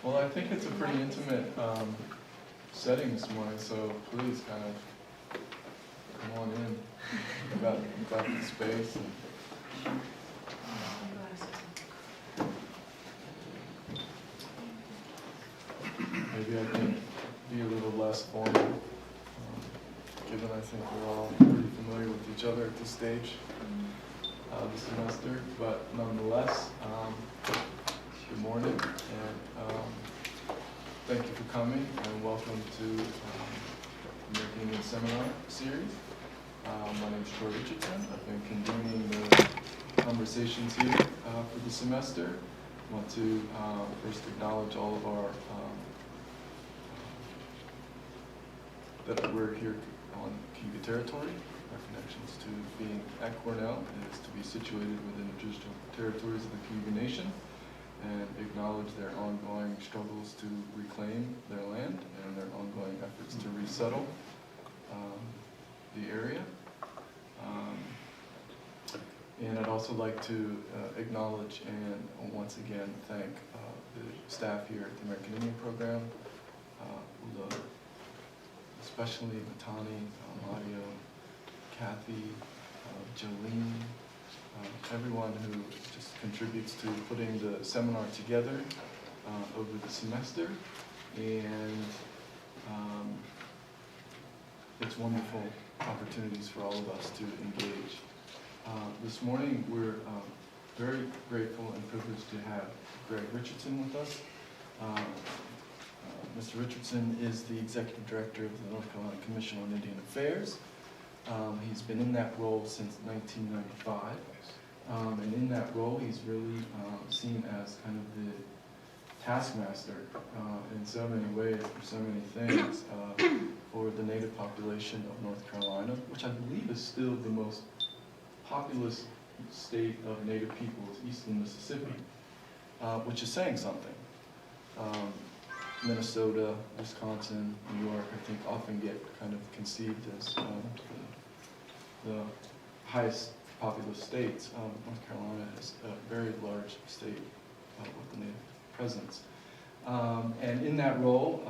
Well, I think it's a pretty intimate setting this morning, so please kind of come on in. We've got the space. Maybe I can be a little less formal, given I think we're all pretty familiar with each other at this stage of the semester. But nonetheless, good morning, and thank you for coming, and welcome to the American Indian Seminar Series. My name is Richardson. I've been convening the conversations here for the semester. I want to first acknowledge all of our that we're here on Cayuga territory. Our connections to being at Cornell is to be situated within the traditional territories of the Cayuga Nation, and acknowledge their ongoing struggles to reclaim their land and their ongoing efforts to resettle the area. And I'd also like to acknowledge and once again thank the staff here at the American Indian Program, especially Matani, Mario, Kathy, Jolene, everyone who just contributes to putting the seminar together over the semester. And it's wonderful opportunities for all of us to engage. This morning we're very grateful and privileged to have Greg Richardson with us. Mr. Richardson is the Executive Director of the North Carolina Commission on Indian Affairs. He's been in that role since 1995. And in that role, he's really seen as kind of the taskmaster in so many ways for so many things for the native population of North Carolina, which I believe is still the most populous state of native peoples east of Mississippi, which is saying something. Minnesota, Wisconsin, New York, I think often get kind of conceived as the highest populous states. North Carolina is a very large state with a native presence. And in that role,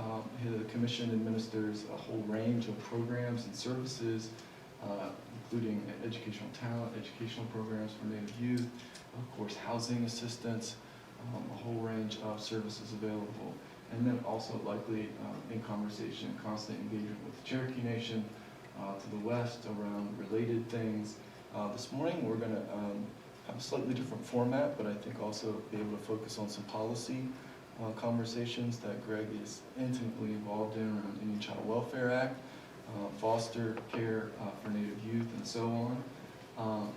the Commission administers a whole range of programs and services, including educational talent, educational programs for Native youth, of course housing assistance, a whole range of services available. And then also likely in conversation, constant engagement with the Cherokee Nation to the west around related things. This morning we're going to have a slightly different format, but I think also be able to focus on some policy conversations that Greg is intimately involved in around the Indian Child Welfare Act, foster care for Native youth, and so on.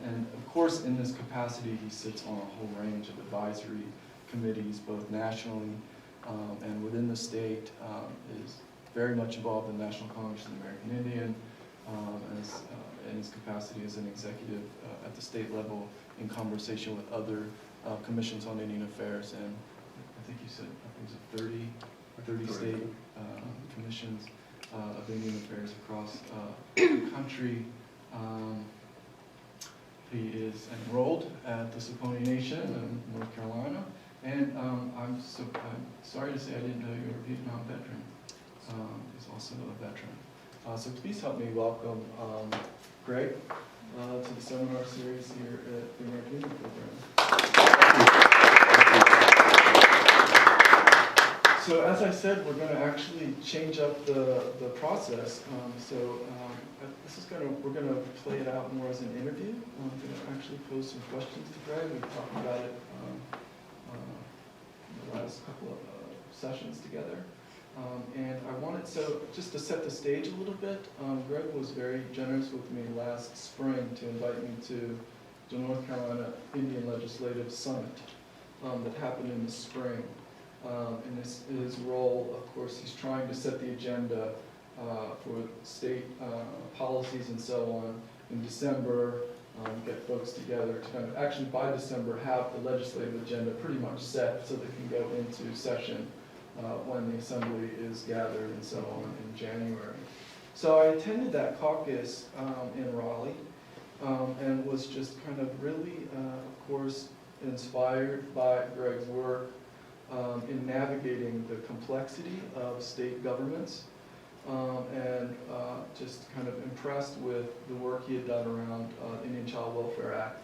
And of course in this capacity he sits on a whole range of advisory committees, both nationally and within the state, is very much involved in the National Congress of the American Indian, in his capacity as an executive at the state level in conversation with other commissions on Indian affairs, and I think you said it was 30 state commissions of Indian affairs across the country. He is enrolled at the Saukone Nation in North Carolina. And I'm sorry to say I didn't know you were a Vietnam veteran. He's also a veteran. So please help me welcome Greg to the seminar series here at the American Indian Program. So as I said, we're going to actually change up the process. We're going to play it out more as an interview. I'm going to actually pose some questions to Greg. We've talked about it the last couple of sessions together. And I wanted, just to set the stage a little bit, Greg was very generous with me last spring to invite me to the North Carolina Indian Legislative Summit that happened in the spring. In his role, of course, he's trying to set the agenda for state policies and so on in December, get folks together to kind of actually by December have the legislative agenda pretty much set so they can go into session when the assembly is gathered and so on in January. So I attended that caucus in Raleigh and was just kind of really, of course, inspired by Greg's work in navigating the complexity of state governments, and just kind of impressed with the work he had done around the Indian Child Welfare Act.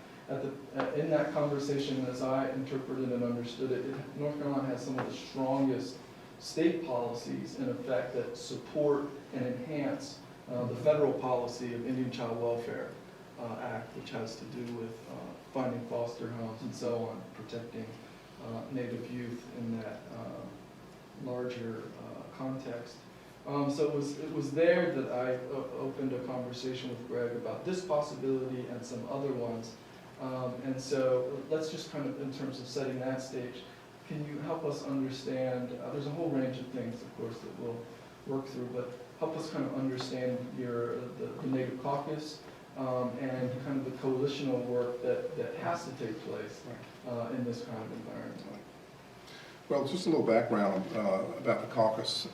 In that conversation, as I interpreted and understood it, North Carolina has some of the strongest state policies in effect that support and enhance the federal policy of Indian Child Welfare Act, which has to do with finding foster homes and so on, protecting Native youth in that larger context. So it was there that I opened a conversation with Greg about this possibility and some other ones. And so let's just kind of, in terms of setting that stage, can you help us understand, there's a whole range of things, of course, that we'll work through, but help us kind of understand the Native Caucus and kind of the coalitional work that has to take place in this kind of environment. Well, just a little background about the caucus.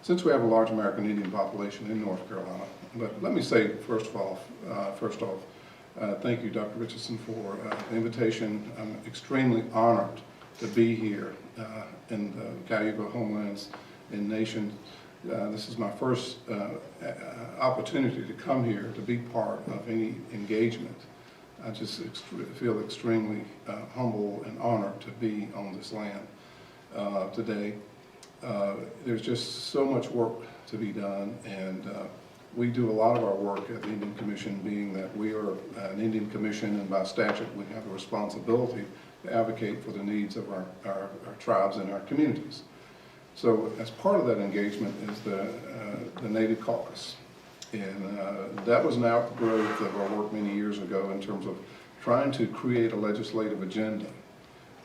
Since we have a large American Indian population in North Carolina, but let me say first off, thank you, Dr. Richardson, for the invitation. I'm extremely honored to be here in the Cayuga homelands and nation. This is my first opportunity to come here to be part of any engagement. I just feel extremely humble and honored to be on this land today. There's just so much work to be done, and we do a lot of our work at the Indian Commission, being that we are an Indian Commission, and by statute we have a responsibility to advocate for the needs of our tribes and our communities. So as part of that engagement is the Native Caucus. And that was an outgrowth of our work many years ago in terms of trying to create a legislative agenda.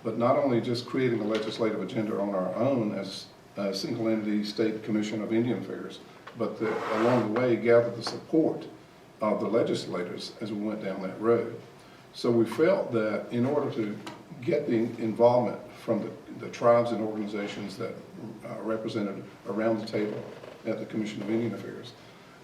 But not only just creating a legislative agenda on our own as a single entity state commission of Indian Affairs, but along the way gather the support of the legislators as we went down that road. So we felt that in order to get the involvement from the tribes and organizations that are represented around the table at the Commission of Indian Affairs,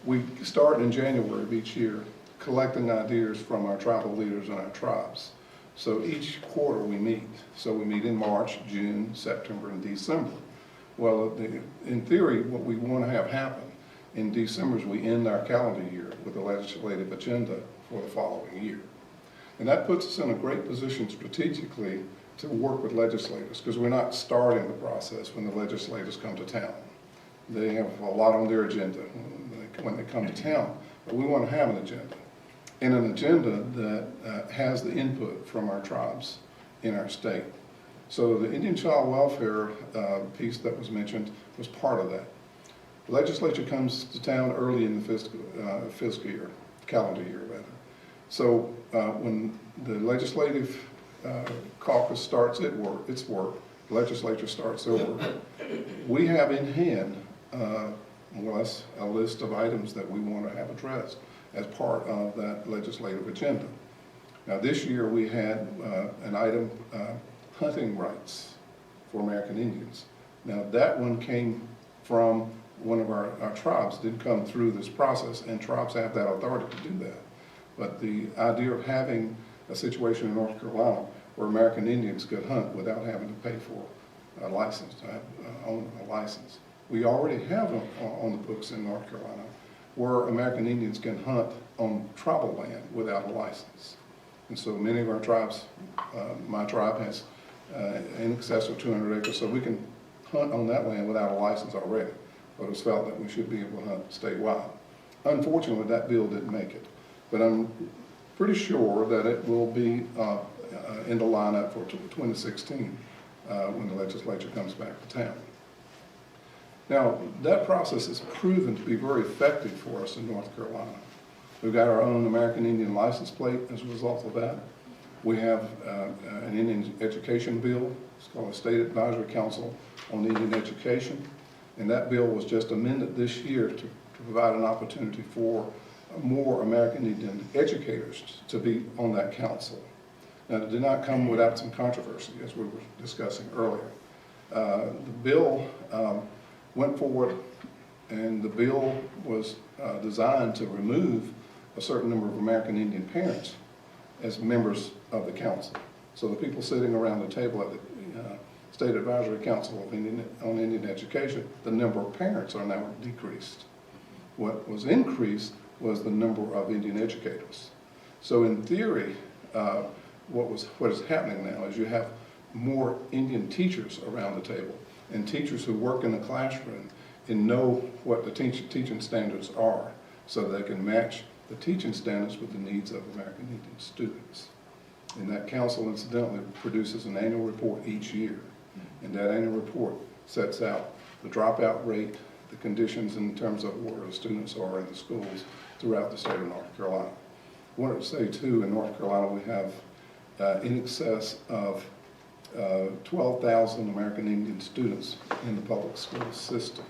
we start in January of each year collecting ideas from our tribal leaders and our tribes. So each quarter we meet. So we meet in March, June, September, and December. Well, in theory, what we want to have happen in December is we end our calendar year with a legislative agenda for the following year. And that puts us in a great position strategically to work with legislators, because we're not starting the process when the legislators come to town. They have a lot on their agenda when they come to town, but we want to have an agenda. And an agenda that has the input from our tribes in our state. So the Indian Child Welfare piece that was mentioned was part of that. The legislature comes to town early in the fiscal year, calendar year rather. So when the legislative caucus starts its work, the legislature starts their work, we have in hand more or less a list of items that we want to have addressed as part of that legislative agenda. Now this year we had an item, hunting rights for American Indians. Now that one came from one of our tribes, did come through this process, and tribes have that authority to do that. But the idea of having a situation in North Carolina where American Indians could hunt without having to pay for a license, to have, own a license. We already have on the books in North Carolina where American Indians can hunt on tribal land without a license. And so many of our tribes, my tribe has in excess of 200 acres, so we can hunt on that land without a license already. But it was felt that we should be able to hunt statewide. Unfortunately, that bill didn't make it. But I'm pretty sure that it will be in the lineup for 2016 when the legislature comes back to town. Now, that process has proven to be very effective for us in North Carolina. We've got our own American Indian license plate as a result of that. We have an Indian education bill. It's called a State Advisory Council on Indian Education. And that bill was just amended this year to provide an opportunity for more American Indian educators to be on that council. Now, it did not come without some controversy, as we were discussing earlier. The bill went forward, and the bill was designed to remove a certain number of American Indian parents as members of the council. So the people sitting around the table at State Advisory Council on Indian Education, the number of parents are now decreased. What was increased was the number of Indian educators. So in theory, what is happening now is you have more Indian teachers around the table, and teachers who work in the classroom and know what the teaching standards are, so they can match the teaching standards with the needs of American Indian students. And that council incidentally produces an annual report each year. And that annual report sets out the dropout rate, the conditions in terms of where the students are in the schools throughout the state of North Carolina. I wanted to say too, in North Carolina we have in excess of 12,000 American Indian students in the public school system.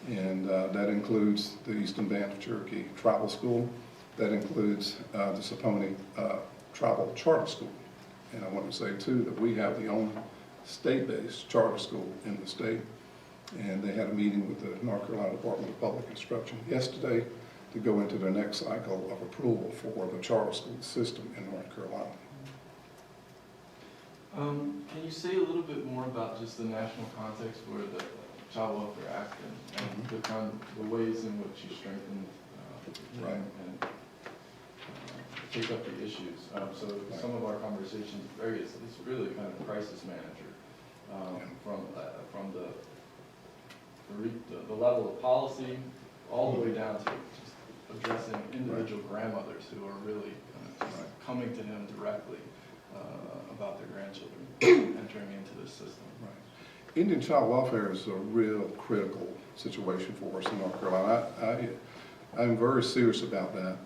And that includes the Eastern Band of Cherokee Tribal School. That includes the Saponi Tribal Charter School. And I want to say too that we have the only state-based charter school in the state. And they had a meeting with the North Carolina Department of Public Instruction yesterday to go into their next cycle of approval for the charter school system in North Carolina. Can you say a little bit more about just the national context for the Child Welfare Act and the kind of the ways in which you strengthen Right. and take up the issues? So some of our conversations, it's really kind of crisis manager from the level of policy all the way down to just addressing individual grandmothers who are really coming to him directly about their grandchildren entering into this system. Right. Indian child welfare is a real critical situation for us in North Carolina. I'm very serious about that.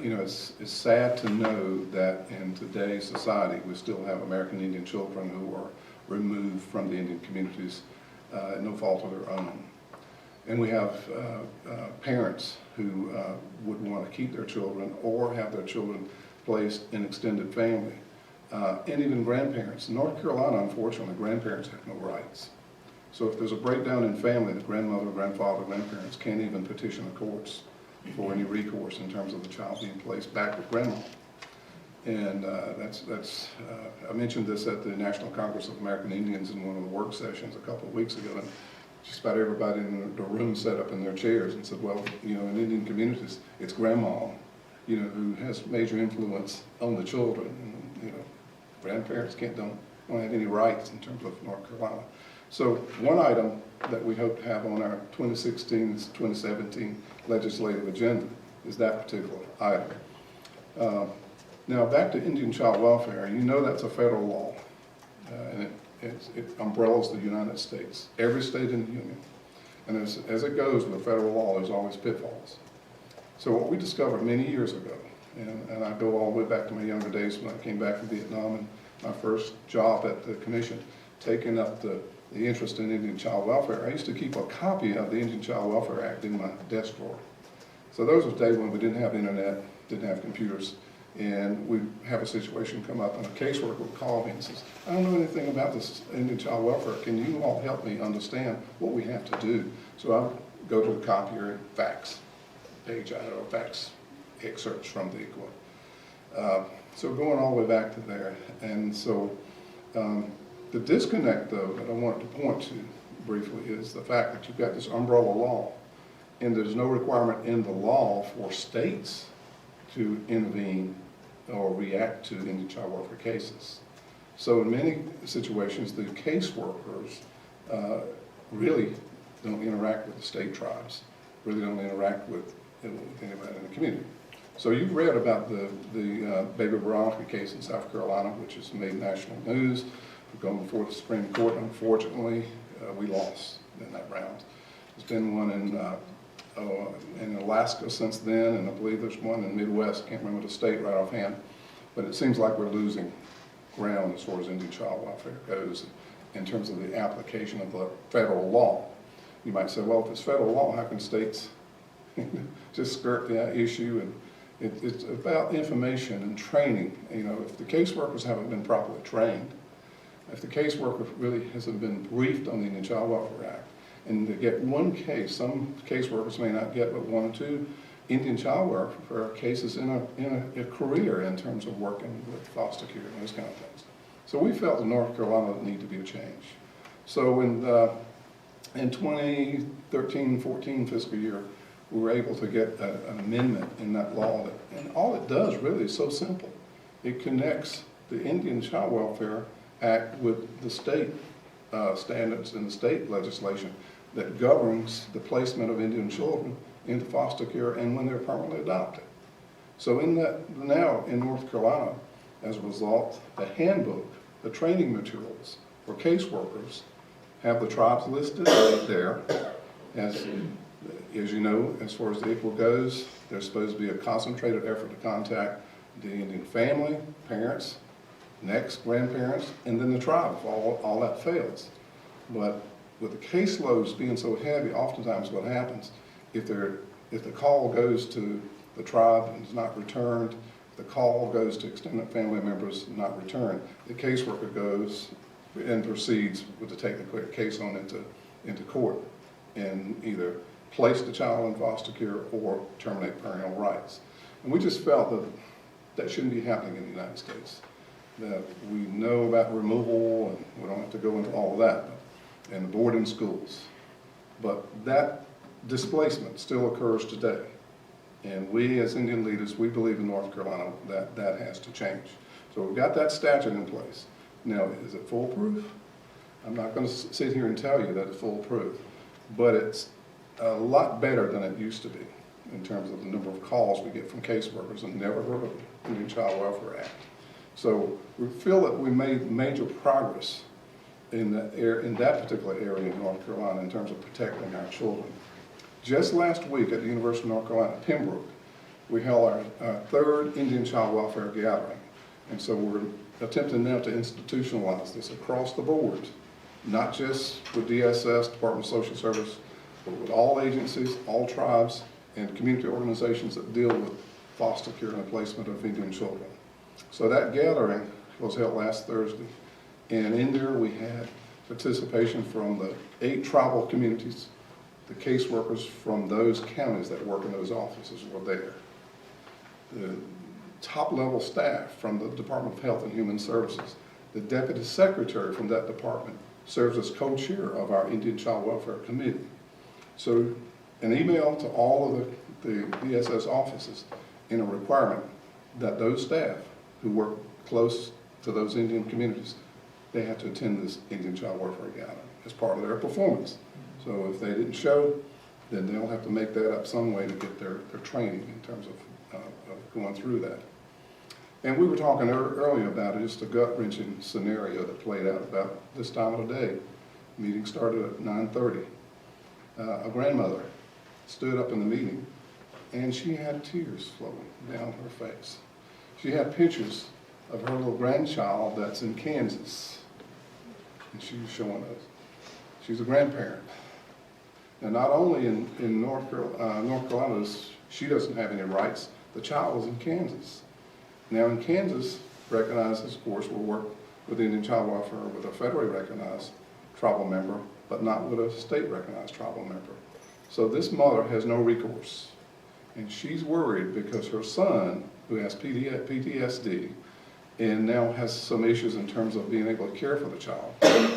You know, it's sad to know that in today's society we still have American Indian children who are removed from the Indian communities at no fault of their own. And we have parents who would want to keep their children or have their children placed in extended family. And even grandparents. In North Carolina, unfortunately, grandparents have no rights. So if there's a breakdown in family, the grandmother, grandfather, grandparents can't even petition the courts for any recourse in terms of the child being placed back with grandma. And I mentioned this at the National Congress of American Indians in one of the work sessions a couple of weeks ago, and just about everybody in the room sat up in their chairs and said, well, you know, in Indian communities, it's grandma, you know, who has major influence on the children. And, you know, grandparents don't have any rights in terms of North Carolina. So one item that we hope to have on our 2016-2017 legislative agenda is that particular item. Now back to Indian child welfare. You know that's a federal law, and it umbrellas the United States, every state in the Union. And as it goes with federal law, there's always pitfalls. So what we discovered many years ago, and I go all the way back to my younger days when I came back from Vietnam and my first job at the commission, taking up the interest in Indian child welfare, I used to keep a copy of the Indian Child Welfare Act in my desk drawer. So those were days when we didn't have internet, didn't have computers, and we'd have a situation come up and a caseworker would call me and says, I don't know anything about this Indian child welfare. Can you all help me understand what we have to do? So I would go to the copier and fax page out or fax excerpts from the equivalent. So going all the way back to there. And so the disconnect, though, that I wanted to point to briefly is the fact that you've got this umbrella law, and there's no requirement in the law for states to intervene or react to Indian child welfare cases. So in many situations, the caseworkers really don't interact with the state tribes, really don't interact with anybody in the community. So you've read about the Baby Veronica case in South Carolina, which has made national news. We've gone before the Supreme Court. Unfortunately, we lost in that round. There's been one in Alaska since then, and I believe there's one in the Midwest. I can't remember the state right offhand, but it seems like we're losing ground as far as Indian child welfare goes in terms of the application of the federal law. You might say, well, if it's federal law, how can states just skirt the issue? And it's about information and training. You know, if the caseworkers haven't been properly trained, if the caseworker really hasn't been briefed on the Indian Child Welfare Act, and to get one case, some caseworkers may not get but 1 or 2 Indian child welfare cases in a career in terms of working with foster care and those kind of things. So we felt in North Carolina there needed to be a change. So in 2013-14 fiscal year, we were able to get an amendment in that law. And all it does really is so simple. It connects the Indian Child Welfare Act with the state standards and the state legislation that governs the placement of Indian children into foster care and when they're permanently adopted. So now in North Carolina, as a result, the handbook, the training materials for caseworkers have the tribes listed there. As you know, as far as the ICWA goes, there's supposed to be a concentrated effort to contact the Indian family, parents, next grandparents, and then the tribe if all that fails. But with the caseloads being so heavy, oftentimes what happens, if the call goes to the tribe and is not returned, if the call goes to extended family members and not returned, the caseworker goes and proceeds to take the case on into court and either place the child in foster care or terminate parental rights. And we just felt that shouldn't be happening in the United States. That we know about removal, and we don't have to go into all of that, and the boarding schools. But that displacement still occurs today. And we as Indian leaders, we believe in North Carolina that has to change. So we've got that statute in place. Now, is it foolproof? I'm not going to sit here and tell you that it's foolproof, but it's a lot better than it used to be in terms of the number of calls we get from caseworkers and never heard of the Indian Child Welfare Act. So we feel that we made major progress in that particular area in North Carolina in terms of protecting our children. Just last week at the University of North Carolina, Pembroke, we held our third Indian Child Welfare Gathering. And so we're attempting now to institutionalize this across the board, not just with DSS, Department of Social Service, but with all agencies, all tribes, and community organizations that deal with foster care and the placement of Indian children. So that gathering was held last Thursday, and in there we had participation from the 8 tribal communities. The caseworkers from those counties that work in those offices were there. The top-level staff from the Department of Health and Human Services. The Deputy Secretary from that department serves as co-chair of our Indian Child Welfare Committee. So an email to all of the DSS offices in a requirement that those staff who work close to those Indian communities, they have to attend this Indian Child Welfare Gathering as part of their performance. So if they didn't show, then they'll have to make that up some way to get their training in terms of going through that. And we were talking earlier about it, just a gut-wrenching scenario that played out about this time of the day. Meeting started at 9:30. A grandmother stood up in the meeting and she had tears flowing down her face. She had pictures of her little grandchild that's in Kansas, and she was showing us. She's a grandparent. Now, not only in North Carolina, she doesn't have any rights. The child was in Kansas. Now, in Kansas, recognizes, of course, will work with Indian Child Welfare with a federally recognized tribal member, but not with a state-recognized tribal member. So this mother has no recourse. And she's worried because her son, who has PTSD, and now has some issues in terms of being able to care for the child,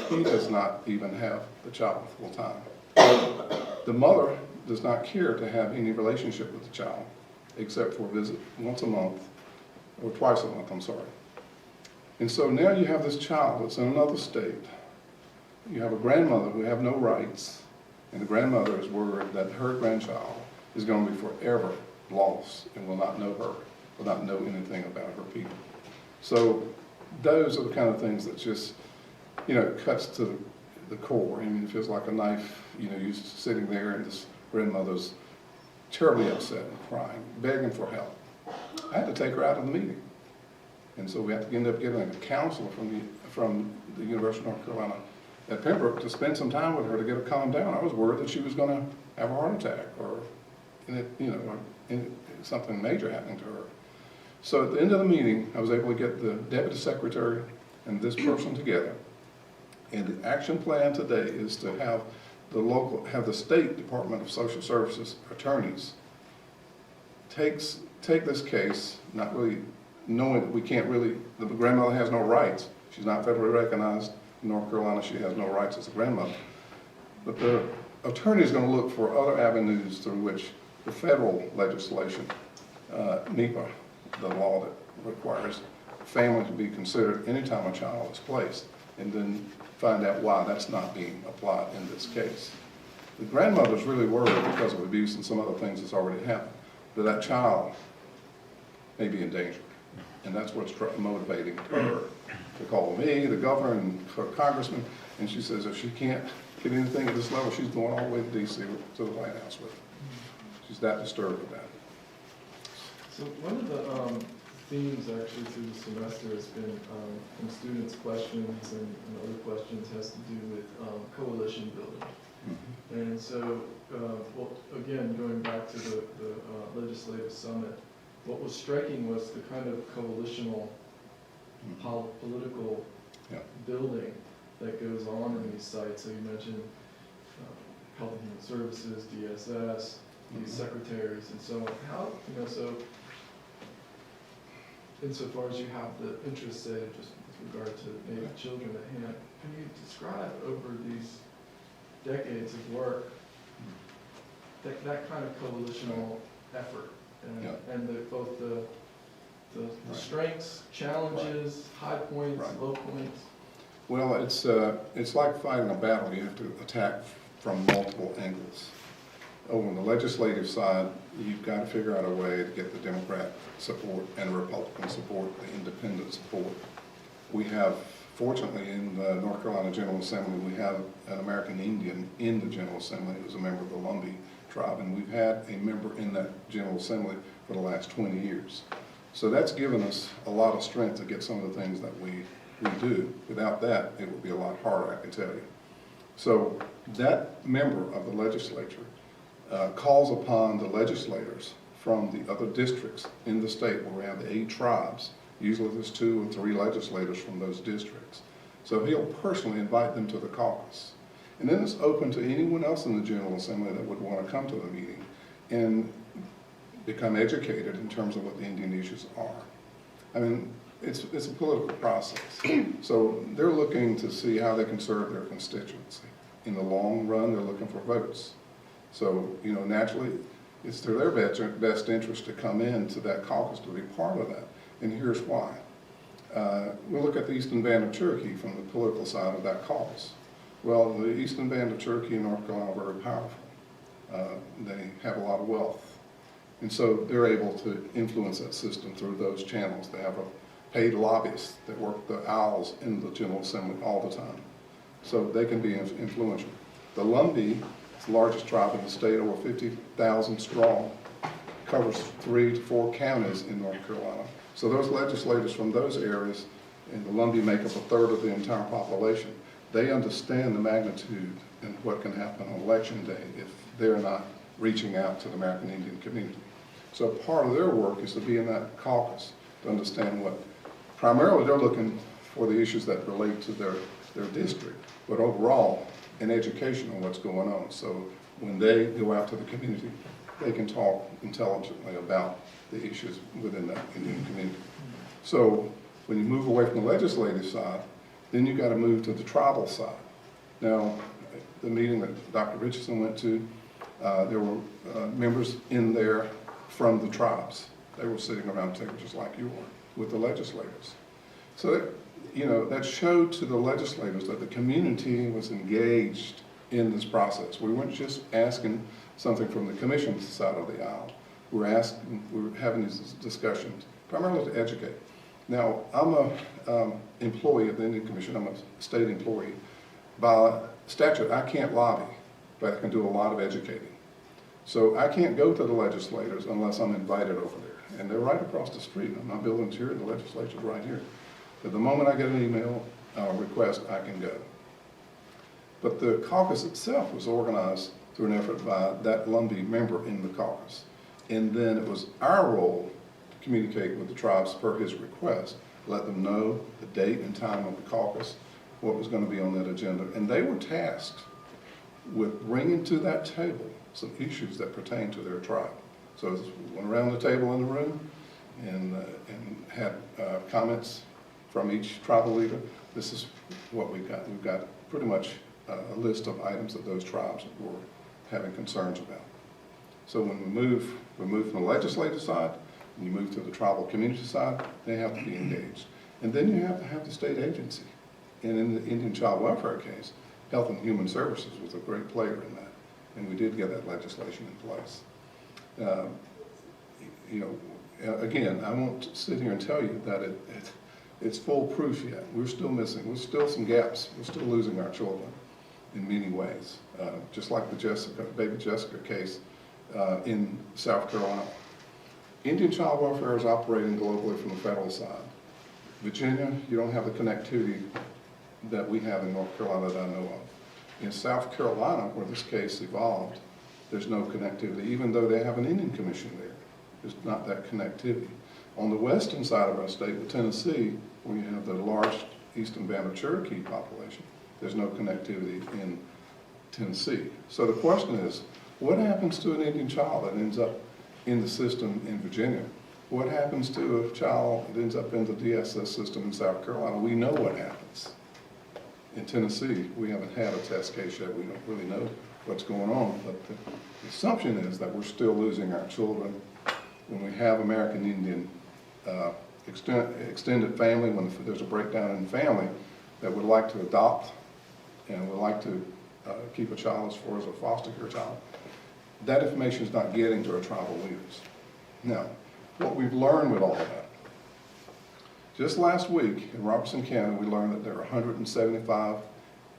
he does not even have the child full time. The mother does not care to have any relationship with the child, except for a visit once a month, or twice a month, I'm sorry. And so now you have this child that's in another state. You have a grandmother who have no rights, and the grandmother is worried that her grandchild is going to be forever lost and will not know her, will not know anything about her people. So those are the kind of things that just, cuts to the core. I mean, it feels like a knife, you're sitting there and this grandmother's terribly upset and crying, begging for help. I had to take her out of the meeting. And so we had to end up getting a counselor from the University of North Carolina at Pembroke to spend some time with her to get her calmed down. I was worried that she was going to have a heart attack or something major happening to her. So at the end of the meeting, I was able to get the Deputy Secretary and this person together. And the action plan today is to have the State Department of Social Services attorneys take this case, not really knowing that the grandmother has no rights. She's not federally recognized in North Carolina. She has no rights as a grandmother. But the attorney is going to look for other avenues through which the federal legislation, NEPA, the law that requires family to be considered anytime a child is placed, and then find out why that's not being applied in this case. The grandmother's really worried because of abuse and some other things that's already happened, that that child may be in danger. And that's what's motivating her to call me, the governor, and her congressman. And she says if she can't get anything at this level, she's going all the way to D.C. to the White House with it. She's that disturbed with that. So one of the themes actually through the semester has been from students' questions and other questions has to do with coalition building. Mm-hmm. And so, well, again, going back to the legislative summit, what was striking was the kind of coalitional political building that goes on in these sites. So you mentioned Health and Human Services, DSS, these secretaries, and so on. How, so insofar as you have the interest, say, just with regard to Native children at hand, can you describe over these decades of work that kind of coalitional effort and both the strengths, challenges, high points, low points? Well, it's like fighting a battle. You have to attack from multiple angles. Over on the legislative side, you've got to figure out a way to get the Democrat support and Republican support, the independent support. We have, fortunately, in the North Carolina General Assembly, we have an American Indian in the General Assembly who's a member of the Lumbee tribe, and we've had a member in that General Assembly for the last 20 years. So that's given us a lot of strength to get some of the things that we do. Without that, it would be a lot harder, I can tell you. So that member of the legislature calls upon the legislators from the other districts in the state where we have the 8 tribes. Usually there's 2 or 3 legislators from those districts. So he'll personally invite them to the caucus. And then it's open to anyone else in the General Assembly that would want to come to the meeting and become educated in terms of what the Indian issues are. I mean, it's a political process. So they're looking to see how they can serve their constituency. In the long run, they're looking for votes. So, naturally, it's to their best interest to come into that caucus to be part of that. And here's why. We'll look at the Eastern Band of Cherokee from the political side of that caucus. Well, the Eastern Band of Cherokee in North Carolina are very powerful. They have a lot of wealth. And so they're able to influence that system through those channels. They have a paid lobbyists that work the aisles in the General Assembly all the time. So they can be influential. The Lumbee, the largest tribe in the state, over 50,000 strong, covers 3 to 4 counties in North Carolina. So those legislators from those areas, and the Lumbee make up 1/3 of the entire population. They understand the magnitude and what can happen on election day if they're not reaching out to the American Indian community. So part of their work is to be in that caucus to understand what, primarily they're looking for the issues that relate to their district, but overall, an education on what's going on. So when they go out to the community, they can talk intelligently about the issues within that Indian community. So when you move away from the legislative side, then you've got to move to the tribal side. Now, the meeting that Dr. Richardson went to, there were members in there from the tribes. They were sitting around the table just like you were with the legislators. So that showed to the legislators that the community was engaged in this process. We weren't just asking something from the commission side of the aisle. We were having these discussions primarily to educate. Now, I'm a employee of the Indian Commission. I'm a state employee. By statute, I can't lobby, but I can do a lot of educating. So I can't go to the legislators unless I'm invited over there. And they're right across the street. My building's here, and the legislature's right here. But the moment I get an email request, I can go. But the caucus itself was organized through an effort by that Lumbee member in the caucus. And then it was our role to communicate with the tribes per his request, let them know the date and time of the caucus, what was going to be on that agenda. And they were tasked with bringing to that table some issues that pertain to their tribe. So we went around the table in the room and had comments from each tribal leader. This is what we've got. We've got pretty much a list of items that those tribes were having concerns about. So when we move from the legislative side, and you move to the tribal community side, they have to be engaged. And then you have to have the state agency. And in the Indian Child Welfare case, Health and Human Services was a great player in that. And we did get that legislation in place. You know, again, I won't sit here and tell you that it's foolproof yet. We're still missing, there's still some gaps. We're still losing our children in many ways. Just like the baby Jessica case in South Carolina. Indian child welfare is operating globally from the federal side. Virginia, you don't have the connectivity that we have in North Carolina that I know of. In South Carolina, where this case evolved, there's no connectivity, even though they have an Indian Commission there. There's not that connectivity. On the western side of our state, with Tennessee, where you have the large Eastern Band of Cherokee population, there's no connectivity in Tennessee. So the question is, what happens to an Indian child that ends up in the system in Virginia? What happens to a child that ends up in the DSS system in South Carolina? We know what happens. In Tennessee, we haven't had a test case yet. We don't really know what's going on, but the assumption is that we're still losing our children when we have American Indian extended family, when there's a breakdown in the family, that would like to adopt and would like to keep a child as far as a foster care child. That information is not getting to our tribal leaders. Now, what we've learned with all of that, just last week in Robertson County, we learned that there are 175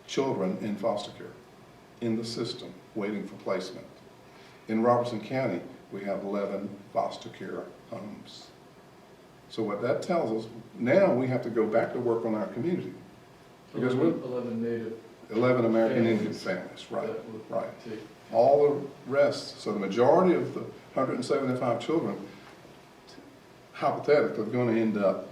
children in foster care in the system waiting for placement. In Robertson County, we have 11 foster care homes. So what that tells us, now we have to go back to work on our community. Because we're 11 native 11 American Indian families, right, right. All the rest, so the majority of the 175 children, hypothetically, are going to end up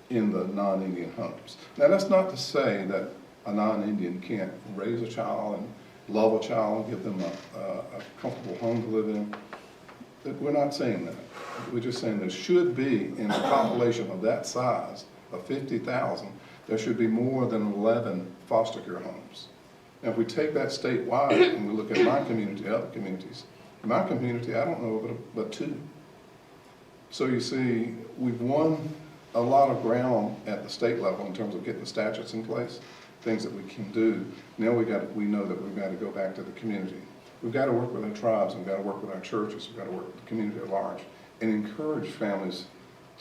in the non-Indian homes. Now, that's not to say that a non-Indian can't raise a child and love a child and give them a comfortable home to live in. We're not saying that. We're just saying there should be, in a population of that size, of 50,000, there should be more than 11 foster care homes. Now, if we take that statewide and we look at my community, other communities, in my community, I don't know but 2. So you see, we've won a lot of ground at the state level in terms of getting the statutes in place, things that we can do. Now we know that we've got to go back to the community. We've got to work with our tribes, we've got to work with our churches, we've got to work with the community at large, and encourage families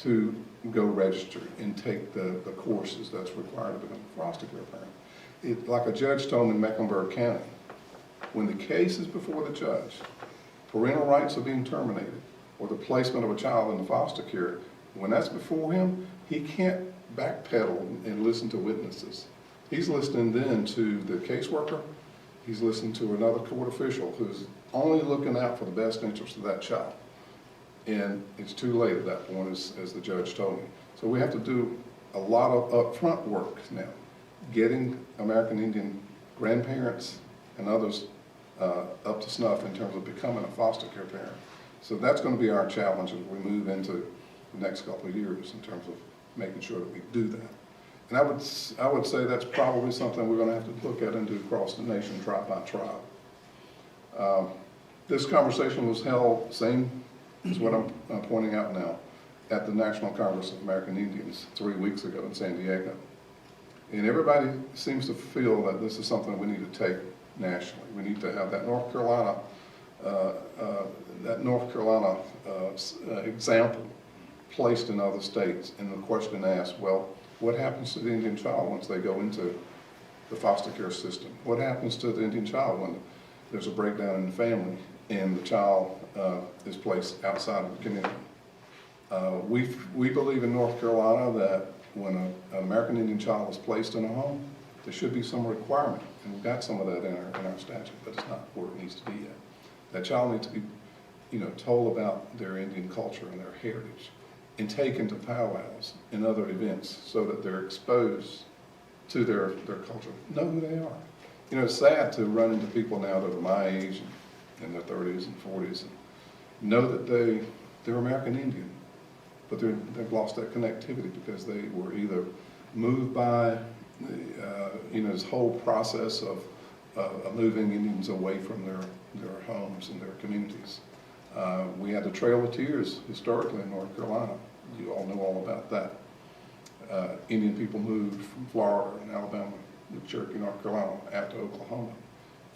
to go register and take the courses that's required to become a foster care parent. Like a judge told me in Mecklenburg County, when the case is before the judge, parental rights are being terminated, or the placement of a child in the foster care, when that's before him, he can't backpedal and listen to witnesses. He's listening then to the caseworker, he's listening to another court official who's only looking out for the best interest of that child. And it's too late at that point, as the judge told me. So we have to do a lot of upfront work now, getting American Indian grandparents and others up to snuff in terms of becoming a foster care parent. So that's going to be our challenge as we move into the next couple of years in terms of making sure that we do that. And I would say that's probably something we're going to have to look at and do across the nation, tribe by tribe. This conversation was held, same as what I'm pointing out now, at the National Congress of American Indians 3 weeks ago in San Diego. And everybody seems to feel that this is something we need to take nationally. We need to have that North Carolina example placed in other states, and the question asked, well, what happens to the Indian child once they go into the foster care system? What happens to the Indian child when there's a breakdown in the family and the child is placed outside of the community? We believe in North Carolina that when an American Indian child is placed in a home, there should be some requirement, and we've got some of that in our statute, but it's not where it needs to be yet. That child needs to be, told about their Indian culture and their heritage, and taken to powwows and other events so that they're exposed to their culture, know who they are. It's sad to run into people now that are my age, in their 30s and 40s, and know that they're American Indian, but they've lost that connectivity because they were either moved by this whole process of moving Indians away from their homes and their communities. We had the Trail of Tears historically in North Carolina. You all know all about that. Indian people moved from Florida and Alabama, Cherokee, North Carolina, out to Oklahoma.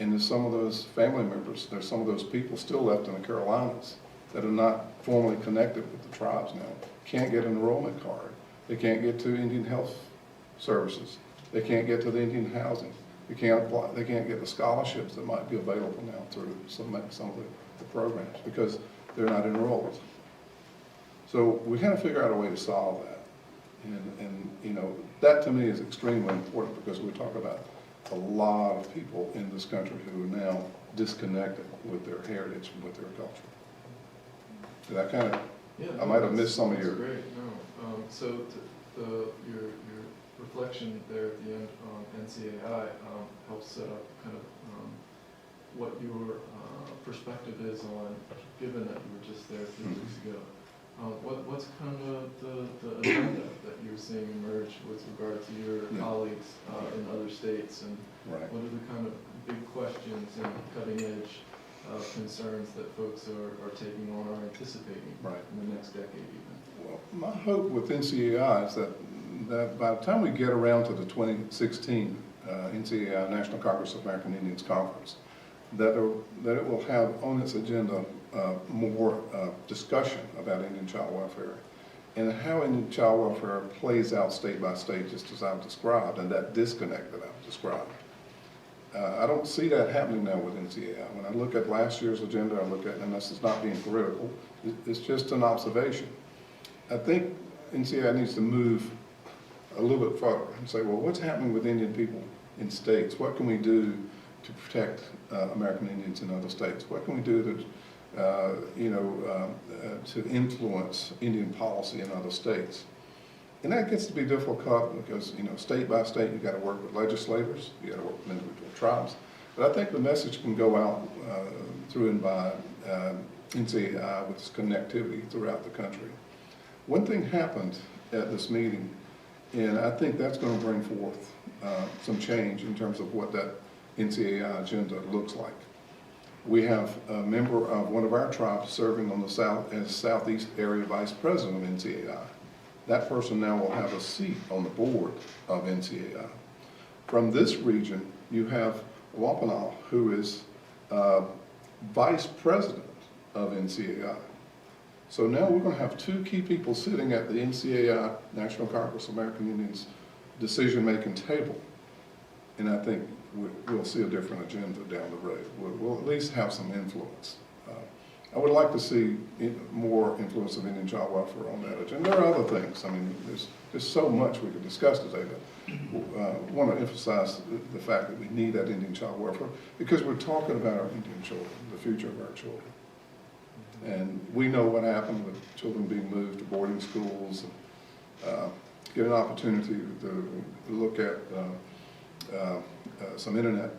And there's some of those family members, there's some of those people still left in the Carolinas that are not formally connected with the tribes now. Can't get an enrollment card. They can't get to Indian health services. They can't get to the Indian housing. They can't apply, they can't get the scholarships that might be available now through some of the programs because they're not enrolled. So we kind of figure out a way to solve that. And that to me is extremely important because we talk about a lot of people in this country who are now disconnected with their heritage and with their culture. Did I kind of, Yeah, I might have missed some of your. Great, no. So your reflection there at the end on NCAI helps set up kind of what your perspective is on, given that you were just there 3 weeks ago. What's kind of the agenda that you're seeing emerge with regard to your colleagues in other states, and Right. what are the kind of big questions and cutting edge concerns that folks are taking on or anticipating in the next decade even? Well, my hope with NCAI is that by the time we get around to the 2016 NCAI National Congress of American Indians Conference, that it will have on its agenda more discussion about Indian child welfare and how Indian child welfare plays out state by state, just as I've described, and that disconnect that I've described. I don't see that happening now with NCAI. When I look at last year's agenda, I look at, and this is not being critical, it's just an observation. I think NCAI needs to move a little bit further and say, well, what's happening with Indian people in states? What can we do to protect American Indians in other states? What can we do to influence Indian policy in other states? And that gets to be difficult because, state by state, you've got to work with legislators, you've got to work with individual tribes. But I think the message can go out through and by NCAI with its connectivity throughout the country. One thing happened at this meeting, and I think that's going to bring forth some change in terms of what that NCAI agenda looks like. We have a member of one of our tribes serving on the Southeast Area Vice President of NCAI. That person now will have a seat on the board of NCAI. From this region, you have Wampanoag, who is Vice President of NCAI. So now we're going to have two key people sitting at the NCAI, National Congress of American Indians, decision-making table. And I think we'll see a different agenda down the road. We'll at least have some influence. I would like to see more influence of Indian child welfare on that agenda. There are other things. I mean, there's so much we could discuss today, but I want to emphasize the fact that we need that Indian child welfare because we're talking about our Indian children, the future of our children. And we know what happened with children being moved to boarding schools, and get an opportunity to look at some internet,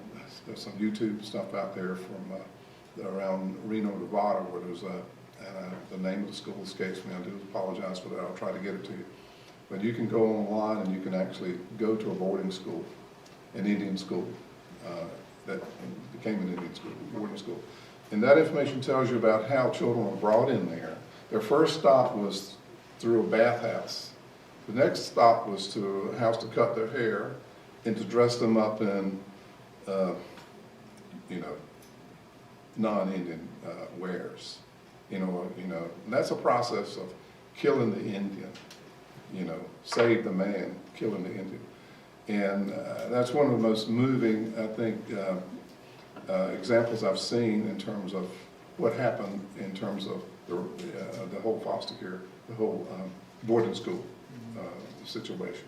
there's some YouTube stuff out there from around Reno, Nevada, where there's the name of the school escapes me. I do apologize for that. I'll try to get it to you. But you can go online and you can actually go to a boarding school, an Indian school that became an Indian school, boarding school. And that information tells you about how children were brought in there. Their first stop was through a bathhouse. The next stop was to a house to cut their hair and to dress them up in, non-Indian wares. And that's a process of killing the Indian. Save the man, killing the Indian. And that's one of the most moving, I think, examples I've seen in terms of what happened in terms of the whole foster care, the whole boarding school situation.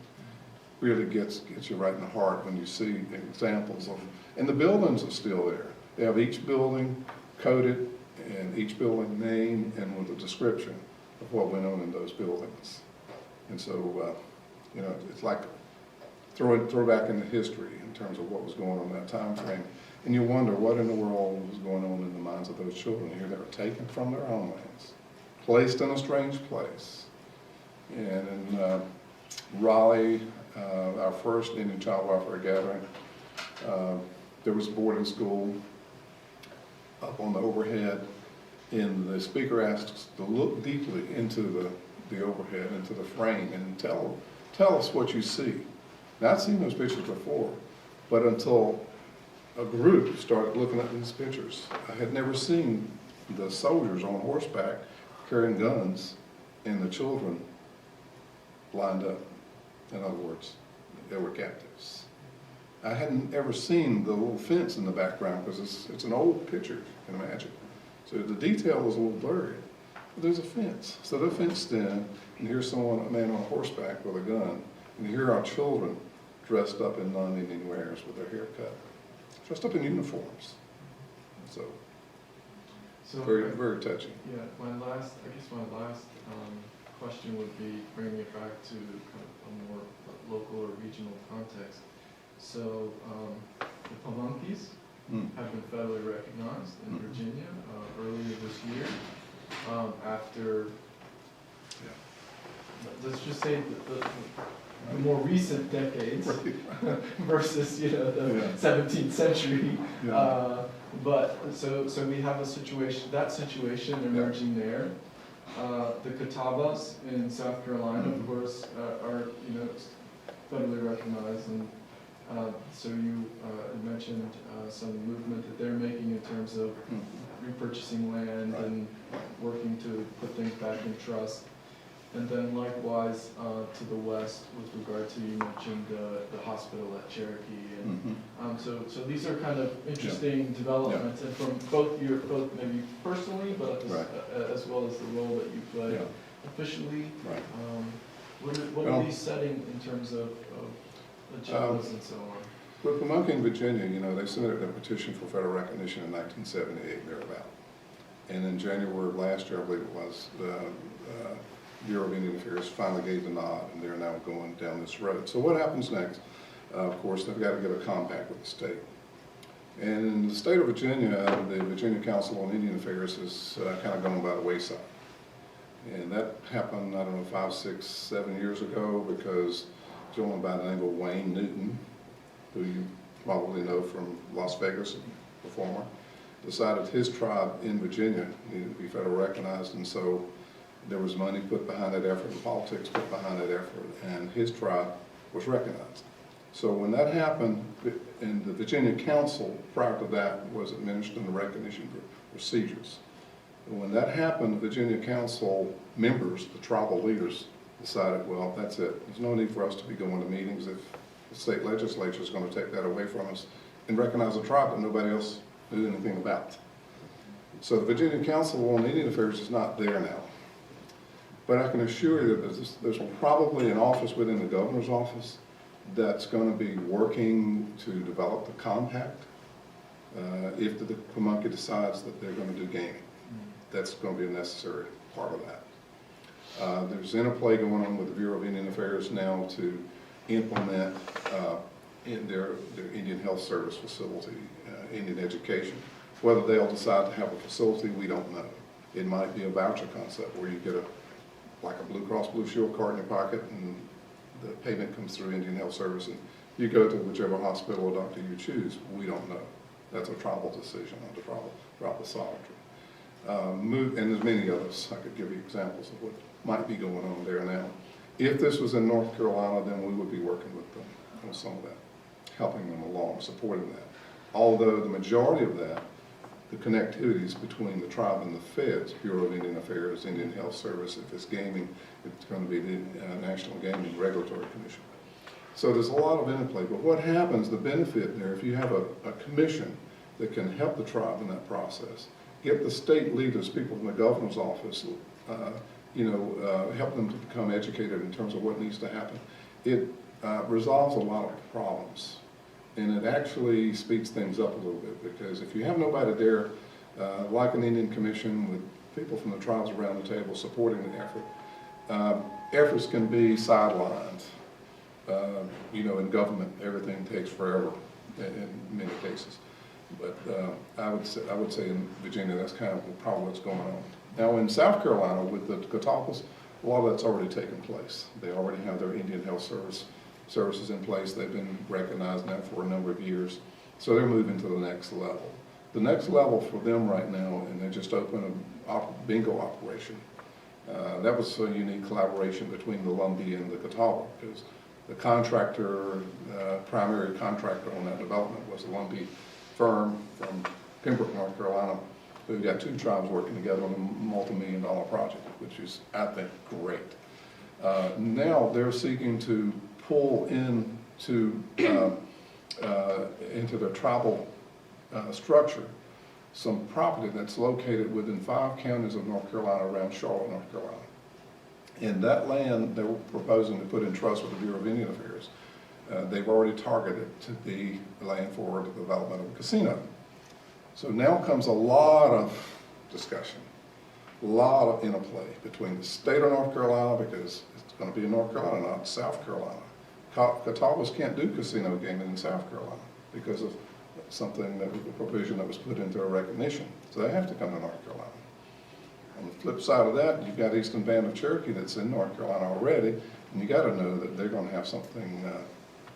Really gets you right in the heart when you see examples of, and the buildings are still there. They have each building coded and each building name and with a description of what went on in those buildings. And so, it's like throw back into history in terms of what was going on in that time frame. And you wonder what in the world was going on in the minds of those children here that were taken from their homelands, placed in a strange place. And in Raleigh our first Indian Child Welfare Gathering. There was a boarding school up on the overhead, and the speaker asked us to look deeply into the overhead, into the frame, and tell us what you see. Now, I'd seen those pictures before, but until a group started looking at these pictures, I had never seen the soldiers on horseback carrying guns and the children lined up. In other words, they were captives. I hadn't ever seen the little fence in the background because it's an old picture, you can imagine. So the detail was a little blurry. But there's a fence. So they're fenced in, and here's a man on horseback with a gun, and here are children dressed up in non-Indian wares with their hair cut, dressed up in uniforms. So very, very touching. Yeah, my last question would be bringing it back to kind of a more local or regional context. So the Pamunkeys have been federally recognized in Virginia earlier this year after, let's just say the more recent decades versus the 17th century. Yeah. But so we have that situation emerging there. The Catawbas in South Carolina, of course, are federally recognized, and so you mentioned some movement that they're making in terms of repurchasing land and working to put things back in trust. And then likewise to the west with regard to, you mentioned the hospital at Cherokee. And so these are kind of interesting developments, and from both maybe personally, but as well as the role that you play officially. What are these setting in terms of agendas and so on? With Pamunkey in Virginia, they submitted a petition for federal recognition in 1978, thereabout. And in January of last year, I believe it was, the Bureau of Indian Affairs finally gave the nod, and they're now going down this road. So what happens next? Of course, they've got to get a compact with the state. And in the state of Virginia, the Virginia Council on Indian Affairs has kind of gone by the wayside. And that happened, I don't know, 5, 6, 7 years ago, because a gentleman by the name of Wayne Newton, who you probably know from Las Vegas, a performer, decided his tribe in Virginia needed to be federally recognized, and so there was money put behind that effort and politics put behind that effort, and his tribe was recognized. So when that happened, and the Virginia Council prior to that was administering the recognition procedures. And when that happened, the Virginia Council members, the tribal leaders, decided, well, that's it. There's no need for us to be going to meetings if the state legislature is going to take that away from us and recognize a tribe that nobody else knew anything about. So the Virginia Council on Indian Affairs is not there now. But I can assure you that there's probably an office within the governor's office that's going to be working to develop the compact if the Pamunkey decides that they're going to do gaming. That's going to be a necessary part of that. There's interplay going on with the Bureau of Indian Affairs now to implement in their Indian Health Service facility, Indian education. Whether they'll decide to have a facility, we don't know. It might be a voucher concept where you get like a Blue Cross Blue Shield card in your pocket, and the payment comes through Indian Health Service, and you go to whichever hospital or doctor you choose. We don't know. That's a tribal decision under tribal sovereignty. And there's many others. I could give you examples of what might be going on there now. If this was in North Carolina, then we would be working with them on some of that, helping them along, supporting that. Although the majority of that, the connectivities between the tribe and the feds, Bureau of Indian Affairs, Indian Health Service, if it's gaming, it's going to be the National Gaming Regulatory Commission. So there's a lot of interplay, but what happens, the benefit there, if you have a commission that can help the tribe in that process, get the state leaders, people from the governor's office, help them to become educated in terms of what needs to happen, it resolves a lot of problems. And it actually speeds things up a little bit, because if you have nobody there, like an Indian Commission with people from the tribes around the table supporting the effort, efforts can be sidelined. In government, everything takes forever in many cases. But I would say in Virginia, that's kind of probably what's going on. Now in South Carolina with the Catawbas, a lot of that's already taken place. They already have their Indian Health Service services in place. They've been recognized now for a number of years. So they're moving to the next level. The next level for them right now, and they just opened a bingo operation. That was a unique collaboration between the Lumbee and the Catawba, because the contractor, primary contractor on that development was the Lumbee firm from Pembroke, North Carolina. So we've got two tribes working together on a multi-million-dollar project, which is, I think, great. Now they're seeking to pull into their tribal structure some property that's located within 5 counties of North Carolina around Charlotte, North Carolina. And that land they were proposing to put in trust with the Bureau of Indian Affairs. They've already targeted to be land for the development of a casino. So now comes a lot of discussion, a lot of interplay between the state of North Carolina, because it's going to be in North Carolina, not South Carolina. Catawbas can't do casino gaming in South Carolina because of something that was a provision that was put into a recognition. So they have to come to North Carolina. On the flip side of that, you've got Eastern Band of Cherokee that's in North Carolina already, and you got to know that they're going to have something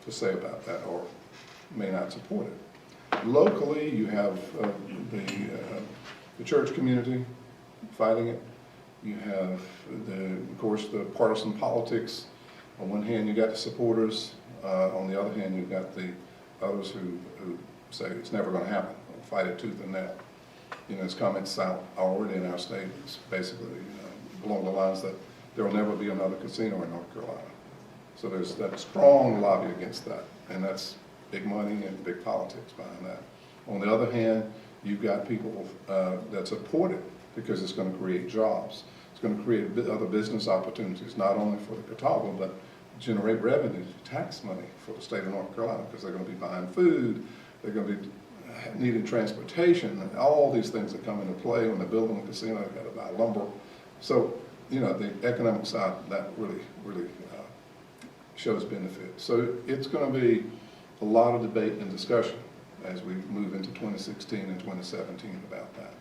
to say about that, or may not support it. Locally, you have the church community fighting it. You have, of course, the partisan politics. On one hand, you got the supporters. On the other hand, you've got the others who say it's never going to happen. They'll fight it tooth and nail. You know, there's comments out already in our state, it's basically along the lines that there will never be another casino in North Carolina. So there's that strong lobby against that, and that's big money and big politics behind that. On the other hand, you've got people that support it because it's going to create jobs. It's going to create other business opportunities, not only for the Catawba, but generate revenue, tax money for the state of North Carolina, because they're going to be buying food, they're going to be needing transportation, and all these things that come into play when they're building a casino. They've got to buy lumber. So, you know, the economic side, that really shows benefit. So it's going to be a lot of debate and discussion as we move into 2016 and 2017 about that.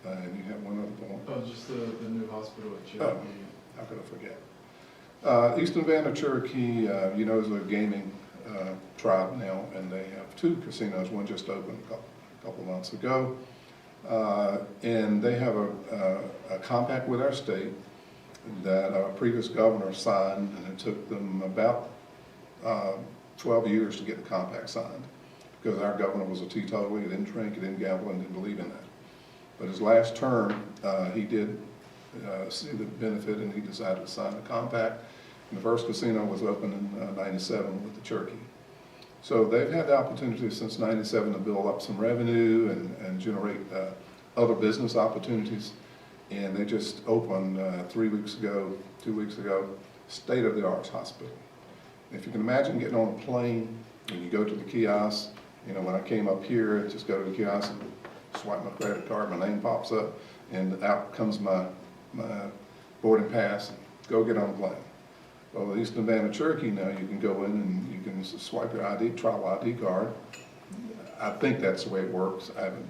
And you have one other point? Oh, just the new hospital at Cherokee. How could I forget? Eastern Band of Cherokee, you know, is a gaming tribe now, and they have 2 casinos. One just opened a couple months ago. And they have a compact with our state that our previous governor signed, and it took them about 12 years to get the compact signed, because our governor was a teetotaler. He didn't drink, he didn't gamble, and didn't believe in that. But his last term, he did see the benefit, and he decided to sign the compact. And the first casino was opened in '97 with the Cherokee. So they've had the opportunity since '97 to build up some revenue and generate other business opportunities. And they just opened 2 weeks ago, state-of-the-art hospital. If you can imagine getting on a plane and you go to the kiosk, you know, when I came up here, I just go to the kiosk and swipe my credit card, my name pops up, and out comes my boarding pass, and go get on the plane. Well, the Eastern Band of Cherokee now, you can go in and you can swipe your tribal ID card. I think that's the way it works. I haven't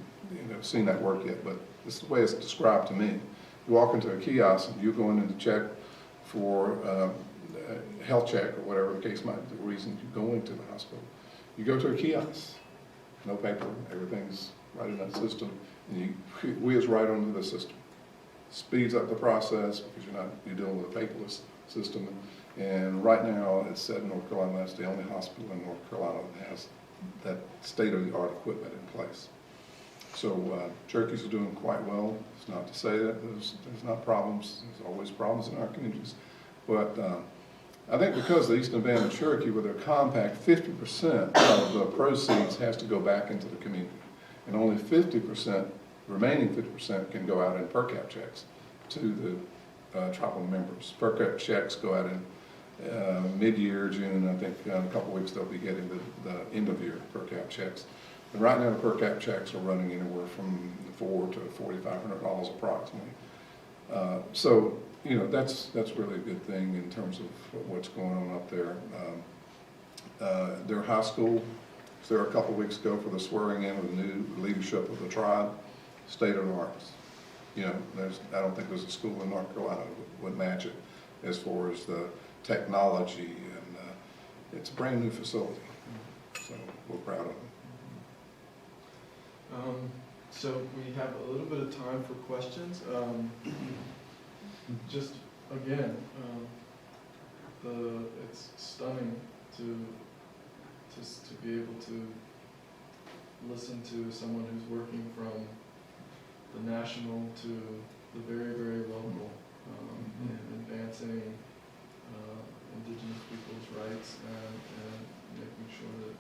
seen that work yet, but it's the way it's described to me. You walk into a kiosk and you're going in to check for health check or whatever the case might be, the reason you're going to the hospital. You go to a kiosk, no paper, everything's right in that system, and you whiz right onto the system. Speeds up the process because you're dealing with a paperless system. And right now, it's said in North Carolina, that's the only hospital in North Carolina that has that state-of-the-art equipment in place. So Cherokees are doing quite well. It's not to say that there's not problems. There's always problems in our communities. But I think because the Eastern Band of Cherokee, with their compact, 50% of the proceeds has to go back into the community. And only 50%, remaining 50%, can go out in per cap checks to the tribal members. Per cap checks go out in mid-year, June. I think in a couple of weeks they'll be getting the end-of-year per cap checks. And right now the per cap checks are running anywhere from $400 to $4,500 approximately. So you know, that's really a good thing in terms of what's going on up there. Their high school was there a couple of weeks ago for the swearing in of the new leadership of the tribe, state of the art. You know, I don't think there's a school in North Carolina that would match it as far as the technology and It's a brand new facility, so we're proud of it. So we have a little bit of time for questions. Just again, it's stunning to be able to listen to someone who's working from the national to the very, very local, in advancing Indigenous people's rights and making sure that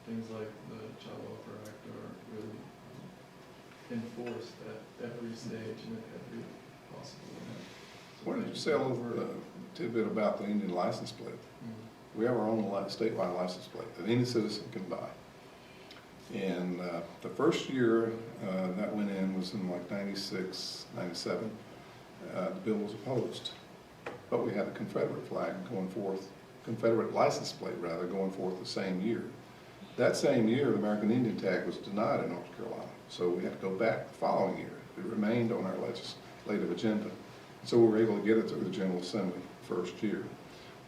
things like the Child Welfare Act are really enforced at every stage and at every possible way. So Why don't you say a little tidbit about the Indian license plate? We have our own statewide license plate that any citizen can buy. And the first year that went in was in like 96, 97. The bill was opposed. But we had the Confederate flag going forth, Confederate license plate rather, going forth the same year. That same year, the American Indian tag was denied in North Carolina. So we had to go back the following year. It remained on our legislative agenda. So we were able to get it through the General Assembly first year.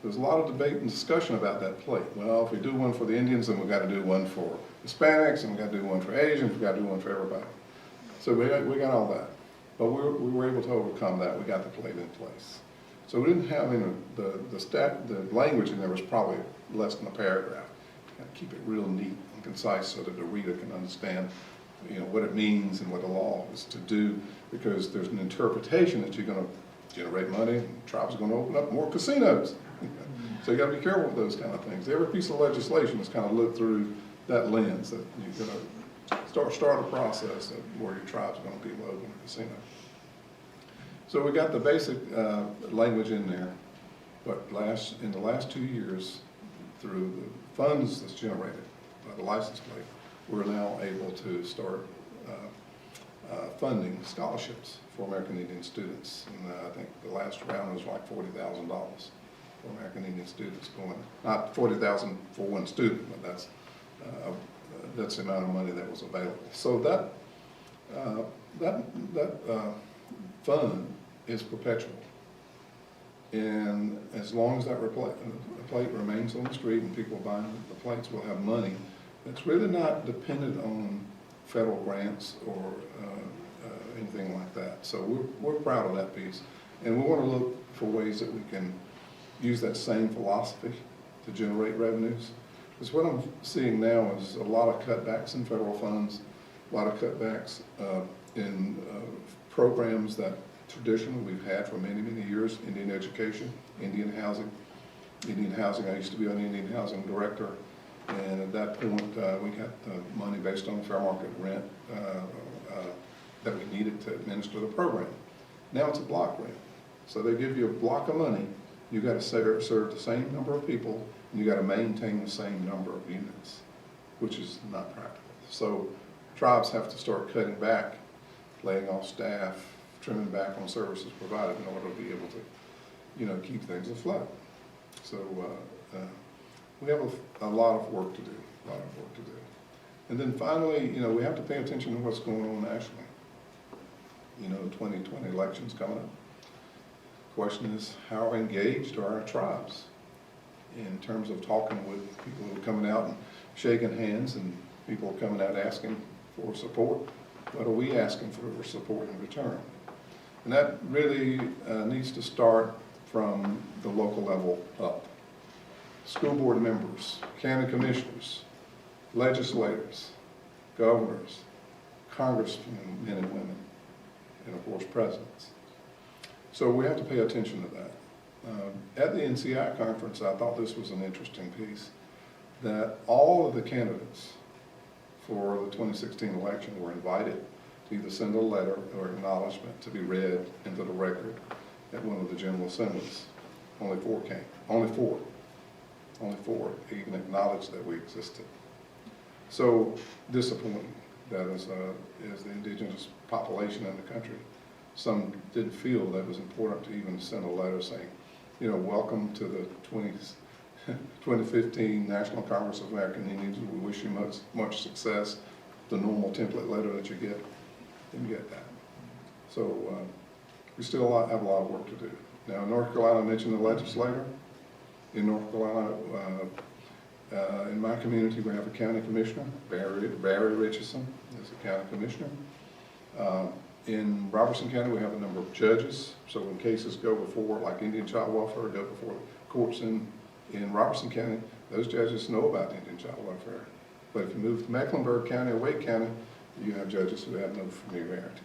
There was a lot of debate and discussion about that plate. Well, if we do one for the Indians, then we've got to do one for Hispanics, and we've got to do one for Asians, we've got to do one for everybody. So we got all that. But we were able to overcome that. We got the plate in place. So we didn't have any, the language in there was probably less than a paragraph. You got to keep it real neat and concise so that the reader can understand, what it means and what the law is to do, because there's an interpretation that you're going to generate money, and tribes are going to open up more casinos. So you got to be careful with those kind of things. Every piece of legislation is kind of looked through that lens, that you're going to start a process where your tribe's going to be able to open a casino. So we got the basic language in there, but in the last 2 years, through the funds that's generated by the license plate, we're now able to start funding scholarships for American Indian students. And I think the last round was like $40,000 for American Indian students going, not $40,000 for one student, but that's the amount of money that was available. So that fund is perpetual. And as long as that plate remains on the street and people buying the plates will have money, it's really not dependent on federal grants or anything like that. So we're proud of that piece. And we want to look for ways that we can use that same philosophy to generate revenues. Because what I'm seeing now is a lot of cutbacks in federal funds, a lot of cutbacks in programs that traditionally we've had for many, many years: Indian education, Indian housing. I used to be an Indian housing director, and at that point we got money based on fair market rent that we needed to administer the program. Now it's a block rent. So they give you a block of money, you got to serve the same number of people, and you got to maintain the same number of units, which is not practical. So tribes have to start cutting back, laying off staff, trimming back on services provided in order to be able to, keep things afloat. So we have a lot of work to do, And then finally, we have to pay attention to what's going on nationally. The 2020 election's coming up. The question is, how engaged are our tribes in terms of talking with people who are coming out and shaking hands, and people coming out asking for support? What are we asking for support in return? And that really needs to start from the local level up. School board members, county commissioners, legislators, governors, congressmen, men and women, and of course presidents. So we have to pay attention to that. At the NCI conference, I thought this was an interesting piece, that all of the candidates for the 2016 election were invited to either send a letter or acknowledgement to be read into the record at one of the General Assemblies. Only 4 came. Only four even acknowledged that we existed. So disappointing that as the indigenous population in the country, some didn't feel that it was important to even send a letter saying, welcome to the 2015 National Congress of American Indians. We wish you much success. The normal template letter that you get, didn't get that. So we still have a lot of work to do. Now, North Carolina, I mentioned the legislator. in North Carolina. In my community, we have a county commissioner, Barry Richardson is a county commissioner. In Robertson County, we have a number of judges. So when cases go before, like Indian child welfare, go before courts in Robertson County, those judges know about Indian child welfare. But if you move to Mecklenburg County or Wake County, you have judges who have no familiarity.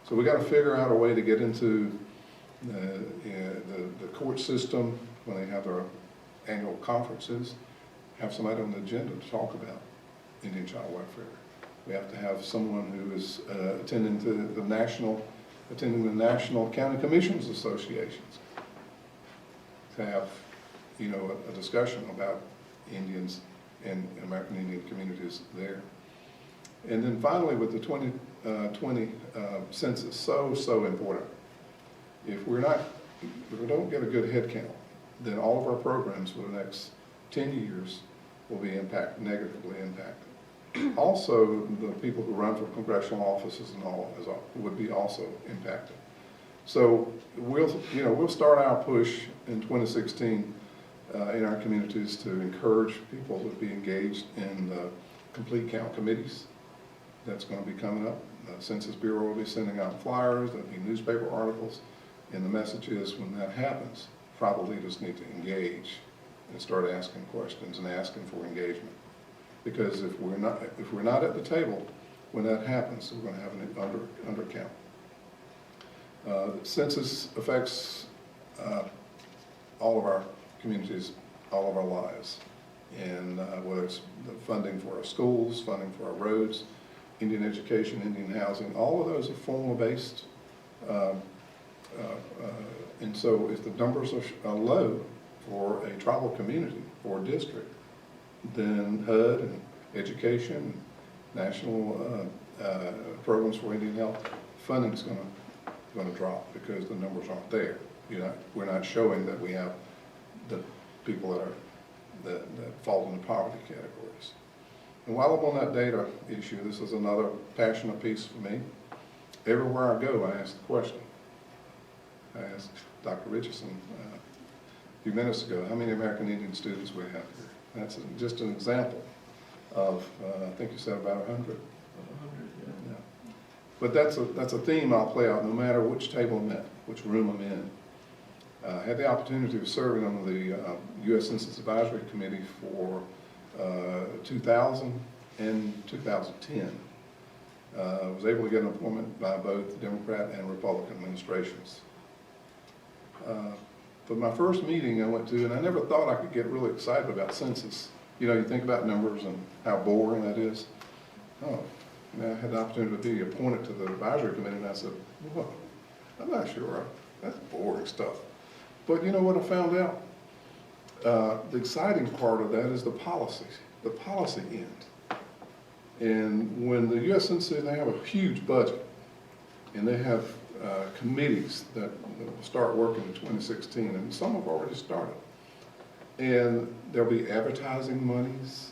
So we got to figure out a way to get into the court system when they have their annual conferences, have somebody on the agenda to talk about Indian child welfare. We have to have someone who is attending the National County Commissions Associations to have, you know, a discussion about Indians and American Indian communities there. And then finally, with the 2020 census, so important. If we don't get a good head count, then all of our programs for the next 10 years will be negatively impacted. Also, the people who run for congressional offices and all would be also impacted. So we'll start our push in 2016 in our communities to encourage people to be engaged in the complete count committees. That's going to be coming up. The Census Bureau will be sending out flyers, there'll be newspaper articles, and the message is when that happens, tribal leaders need to engage and start asking questions and asking for engagement. Because if we're not at the table when that happens, we're going to have an undercount. The census affects all of our communities, all of our lives, and whether it's the funding for our schools, funding for our roads, Indian education, Indian housing, all of those are formula-based. And so if the numbers are low for a tribal community or district, then HUD and education, national programs for Indian health, funding is going to drop because the numbers aren't there. We're not showing that we have the people that fall into poverty categories. And while I'm on that data issue, this is another passionate piece for me. Everywhere I go, I ask the question. I asked Dr. Richardson a few minutes ago, how many American Indian students we have here? That's just an example of, I think you said about 100. 100, yeah. But that's a theme I'll play out no matter which table I'm at, which room I'm in. I had the opportunity of serving on the U.S. Census Advisory Committee for 2000 and 2010. I was able to get an appointment by both Democrat and Republican administrations. But my first meeting I went to, and I never thought I could get really excited about census. You know, you think about numbers and how boring that is. Oh, and I had the opportunity to be appointed to the advisory committee, and I said, well, I'm not sure. That's boring stuff. But you know what I found out? The exciting part of that is the policy end. And when the U.S. Census, they have a huge budget, and they have committees that will start working in 2016, and some have already started. And there'll be advertising monies.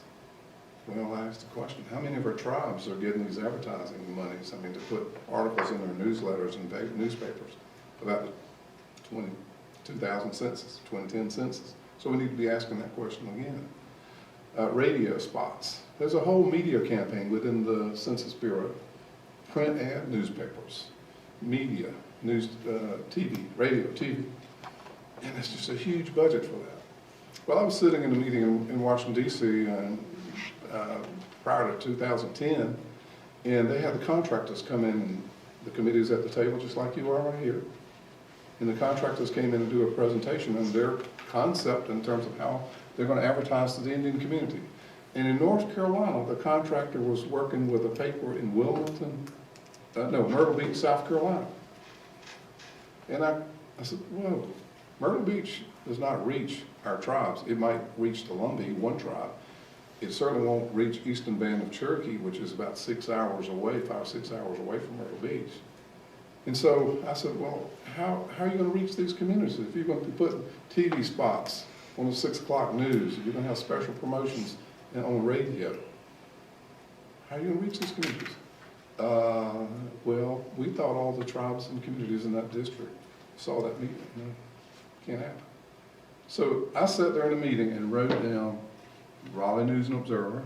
Well, I asked the question, how many of our tribes are getting these advertising monies? I mean, to put articles in their newsletters and newspapers about the 2000 census, 2010 census. So we need to be asking that question again. Radio spots. There's a whole media campaign within the Census Bureau. Print ad, newspapers, media, news, TV, radio, TV. And it's just a huge budget for that. Well, I was sitting in a meeting in Washington, D.C. Prior to 2010, and they had the contractors come in, and the committees at the table, just like you are right here. And the contractors came in and do a presentation on their concept in terms of how they're going to advertise to the Indian community. And in North Carolina, the contractor was working with a paper in Myrtle Beach, South Carolina. And I said, whoa, Myrtle Beach does not reach our tribes. It might reach the Lumbee, one tribe. It certainly won't reach Eastern Band of Cherokee, which is about 6 hours away, 5 or 6 hours away from Myrtle Beach. And so I said, well, how are you going to reach these communities? If you're going to be putting TV spots on the 6 o'clock news, if you're going to have special promotions on radio, how are you going to reach these communities? Well, we thought all the tribes and communities in that district saw that meeting. No, can't happen. So I sat there in a meeting and wrote down Raleigh News and Observer,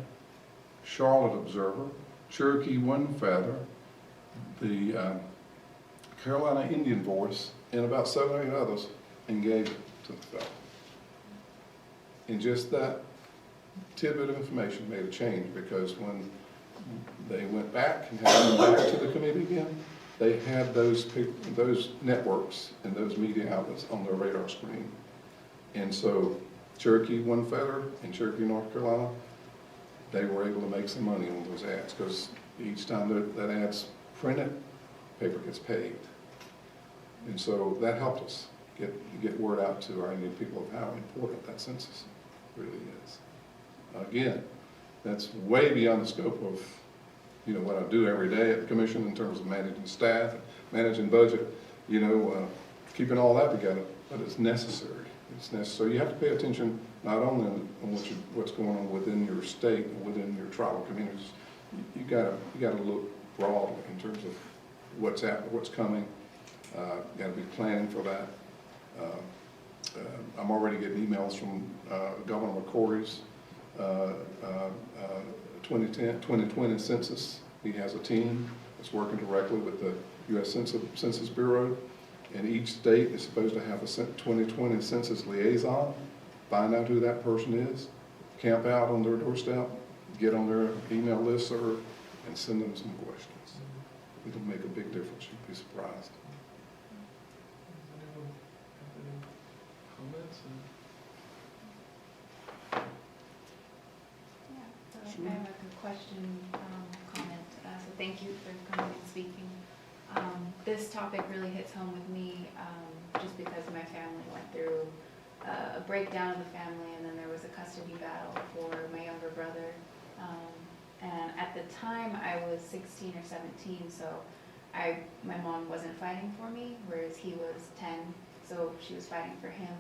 Charlotte Observer, Cherokee One Feather, the Carolina Indian Voice, and about 7 or 8 others, and gave it to the fellow. And just that tidbit of information made a change, because when they went back and had to go back to the committee again, they had those networks and those media outlets on their radar screen. And so Cherokee One Feather and Cherokee, North Carolina, they were able to make some money on those ads, because each time that ad's printed, paper gets paid. And so that helped us get word out to our Indian people of how important that census really is. Again, that's way beyond the scope of, you know, what I do every day at the commission in terms of managing staff, managing budget, you know, keeping all that together, but it's necessary. It's necessary. You have to pay attention not only on what's going on within your state and within your tribal communities. You gotta look broadly in terms of what's coming. You gotta be planning for that. I'm already getting emails from Governor McCory's 2020 census. He has a team that's working directly with the U.S. Census Bureau, and each state is supposed to have a 2020 census liaison. Find out who that person is, camp out on their doorstep, get on their email listserv, and send them some questions. It'll make a big difference. You'd be surprised. Anyone have any comments? Yeah, so I have a question, comment. So thank you for coming and speaking. This topic really hits home with me just because my family went through a breakdown of the family, and then there was a custody battle for my younger brother. And at the time I was 16 or 17, so my mom wasn't fighting for me, whereas he was 10, so she was fighting for him.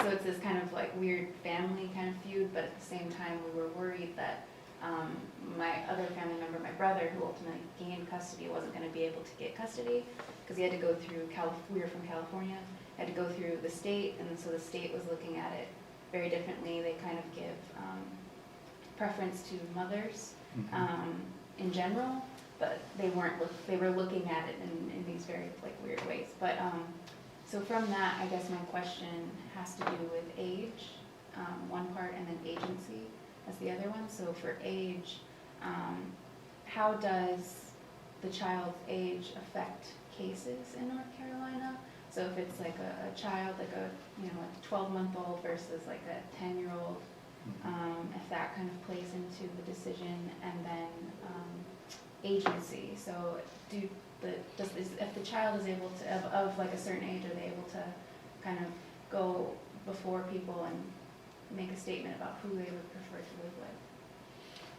So it's this kind of like weird family kind of feud, but at the same time we were worried that my other family member, my brother, who ultimately gained custody, wasn't going to be able to get custody because he had to go through, we were from California, had to go through the state, and so the state was looking at it very differently. They kind of give preference to mothers in general, but they were looking at it in these very like weird ways. But so from that, I guess my question has to do with age, one part, and then agency as the other one. So for age, how does the child's age affect cases in North Carolina? So if it's like a child, like a 12-month-old versus like a 10-year-old, if that kind of plays into the decision, and then agency. So if the child is able to, of like a certain age, are they able to kind of go before people and make a statement about who they would prefer to live with?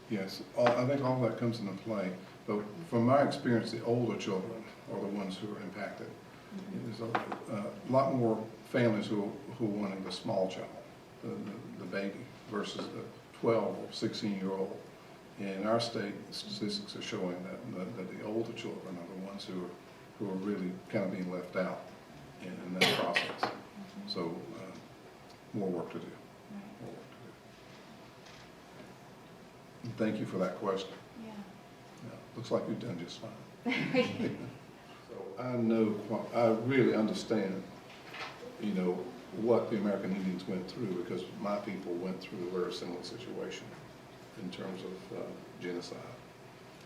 Yes, I think all that comes into play, but from my experience, the older children are the ones who are impacted. There's a lot more families who are wanting the small child, the baby, versus the 12 or 16-year-old. In our state, statistics are showing that the older children are the ones who are really kind of being left out in that process. So more work to do. More work to do. Thank you for that question. Yeah. Looks like you've done just fine. So I really understand, what the American Indians went through, because my people went through a very similar situation in terms of genocide.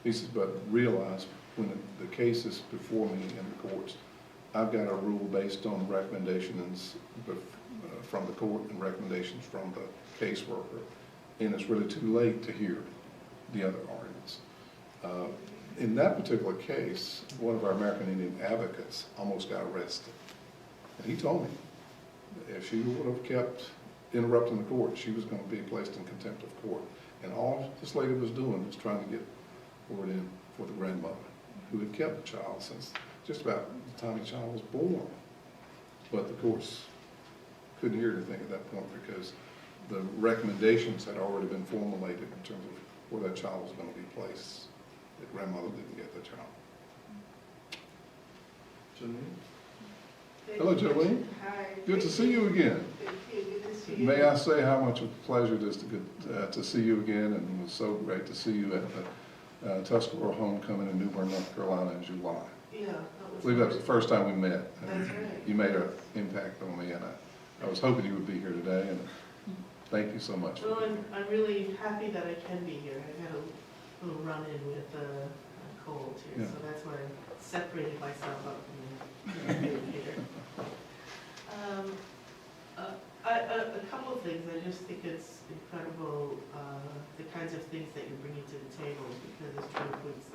He says, but realize when the case is before me in the courts, I've got a rule based on recommendations from the court and recommendations from the caseworker, and it's really too late to hear the other arguments. In that particular case, one of our American Indian advocates almost got arrested. And he told me if she would have kept interrupting the court, she was going to be placed in contempt of court. And all this lady was doing was trying to get word in for the grandmother, who had kept the child since just about the time the child was born. But the courts couldn't hear anything at that point because the recommendations had already been formulated in terms of where that child was going to be placed. The grandmother didn't get the child. Janine? Hello, Jolene. Hi. Good to see you again. Thank you, good to see you. May I say how much of a pleasure it is to see you again, and it was so great to see you at the Tuscarora Homecoming in New Bern, North Carolina in July. Yeah. I believe that was the first time we met. That's right. You made an impact on me, and I was hoping you would be here today, and thank you so much. Well, I'm really happy that I can be here. I had a little run-in with a cold here, Yeah. so that's why I separated myself up from being here. A couple of things. I just think it's incredible, the kinds of things that you're bringing to the table, because as Drew points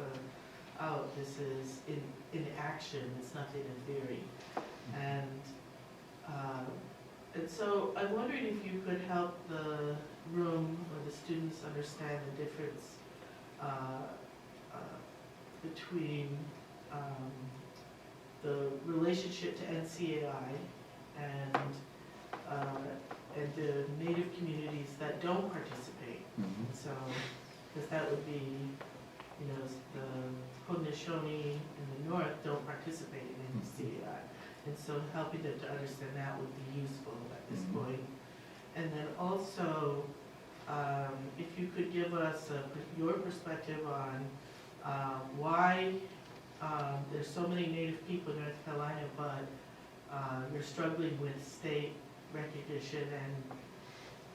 out, this is in action, it's nothing in theory. And so I'm wondering if you could help the room or the students understand the difference between the relationship to NCAI and the Native communities that don't participate. Mhm. So, because that would be, you know, the Haudenosaunee in the north don't participate in NCAI. And so helping them to understand that would be useful at this Mhm. point. And then also, if you could give us your perspective on why there's so many Native people in North Carolina, but you're struggling with state recognition and,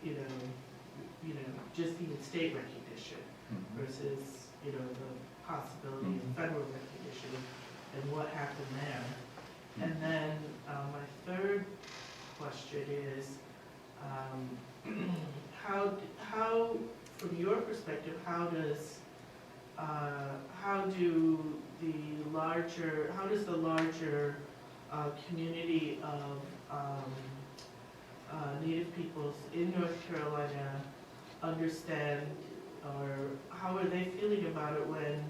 you know, just even state recognition Mhm. versus, you know, the possibility of federal recognition and what happened there. And then my third question is, how, from your perspective, how does the larger community of Native peoples in North Carolina understand, or how are they feeling about it when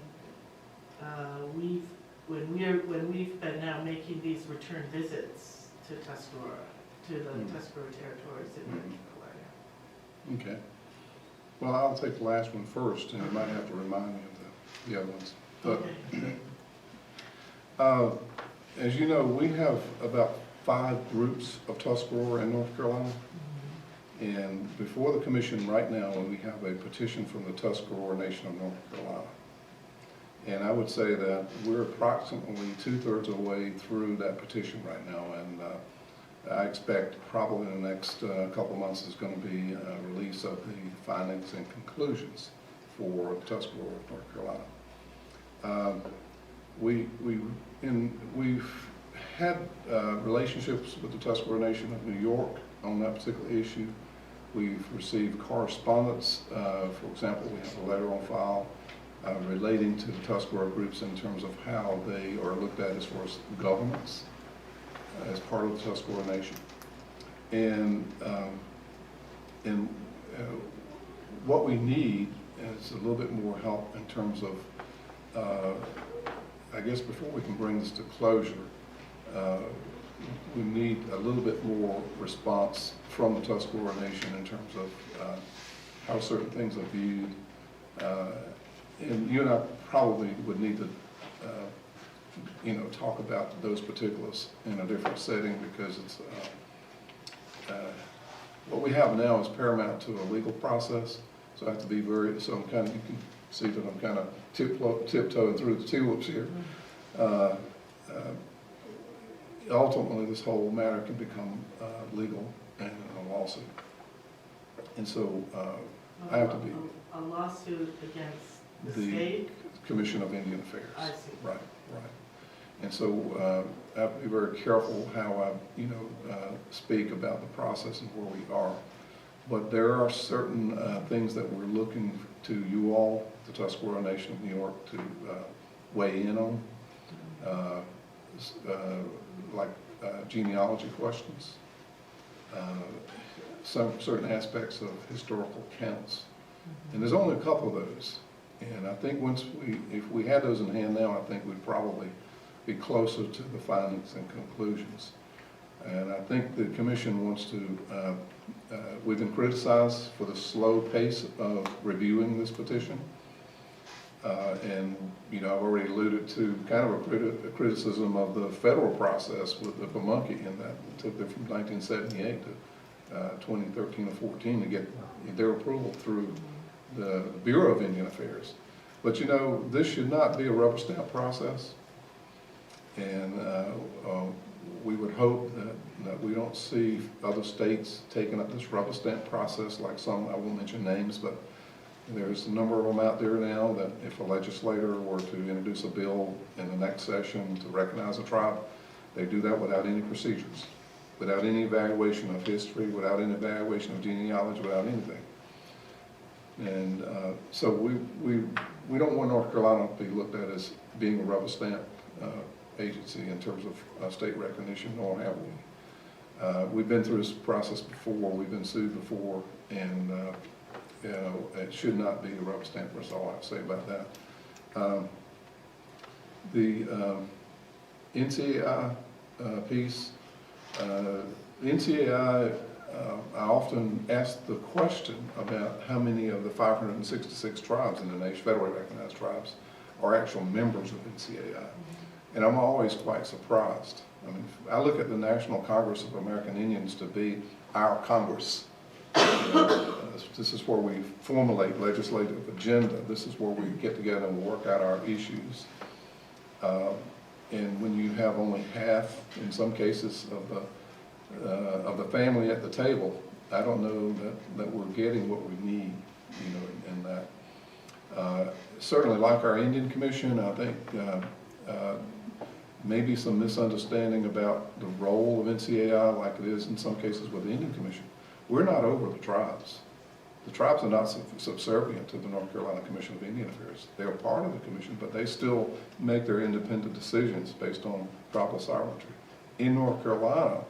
we've been now making these return visits to Tuscarora, to the Tuscarora territories in North Carolina? Okay. Well, I'll take the last one first, and you might have to remind me of the other ones. But, Okay. as you know, we have about 5 groups of Tuscarora in North Carolina. And before the commission right now, we have a petition from the Tuscarora Nation of North Carolina. And I would say that we're approximately 2/3 of the way through that petition right now. And I expect probably in the next couple of months is going to be a release of the findings and conclusions for Tuscarora, North Carolina. We've had relationships with the Tuscarora Nation of New York on that particular issue. We've received correspondence. For example, we have a letter on file relating to the Tuscarora groups in terms of how they are looked at as far as governments as part of the Tuscarora Nation. And what we need is a little bit more help in terms of, I guess before we can bring this to closure, we need a little bit more response from the Tuscarora Nation in terms of how certain things are viewed. And you and I probably would need to, talk about those particulars in a different setting, because it's, what we have now is paramount to a legal process. So I have to be you can see that I'm kind of tiptoeing through the tulips here. Ultimately, this whole matter can become legal and a lawsuit. And so I have to be. A lawsuit against the The state? Commission of Indian Affairs. I see. Right. And so I have to be very careful how I, speak about the process and where we are. But there are certain things that we're looking to you all, the Tuscarora Nation of New York, to weigh in on, like genealogy questions, some certain aspects of historical counts. And there's only a couple of those. And I think if we had those in hand now, I think we'd probably be closer to the findings and conclusions. And I think the commission wants to, we've been criticized for the slow pace of reviewing this petition. And, you know, I've already alluded to kind of a criticism of the federal process with the Pamunkey, and that it took them from 1978 to 2013 or 14 to get their approval through the Bureau of Indian Affairs. But, you know, this should not be a rubber stamp process. And we would hope that we don't see other states taking up this rubber stamp process like some, I won't mention names, but there's a number of them out there now that if a legislator were to introduce a bill in the next session to recognize a tribe, they do that without any procedures, without any evaluation of history, without any evaluation of genealogy, without anything. And so we don't want North Carolina to be looked at as being a rubber stamp agency in terms of state recognition, nor have we. We've been through this process before, we've been sued before, and you know, it should not be a rubber stamp. That's all I have to say about that. The NCAI piece, NCAI, I often ask the question about how many of the 566 tribes in the nation, federally recognized tribes, are actual members of NCAI. And I'm always quite surprised. I mean, I look at the National Congress of American Indians to be our Congress. This is where we formulate legislative agenda. This is where we get together and work out our issues. And when you have only half, in some cases, of the family at the table, I don't know that we're getting what we need, you know, in that. Certainly, like our Indian Commission, I think maybe some misunderstanding about the role of NCAI, like it is in some cases with the Indian Commission. We're not over the tribes. The tribes are not subservient to the North Carolina Commission of Indian Affairs. They are part of the commission, but they still make their independent decisions based on tribal sovereignty. In North Carolina,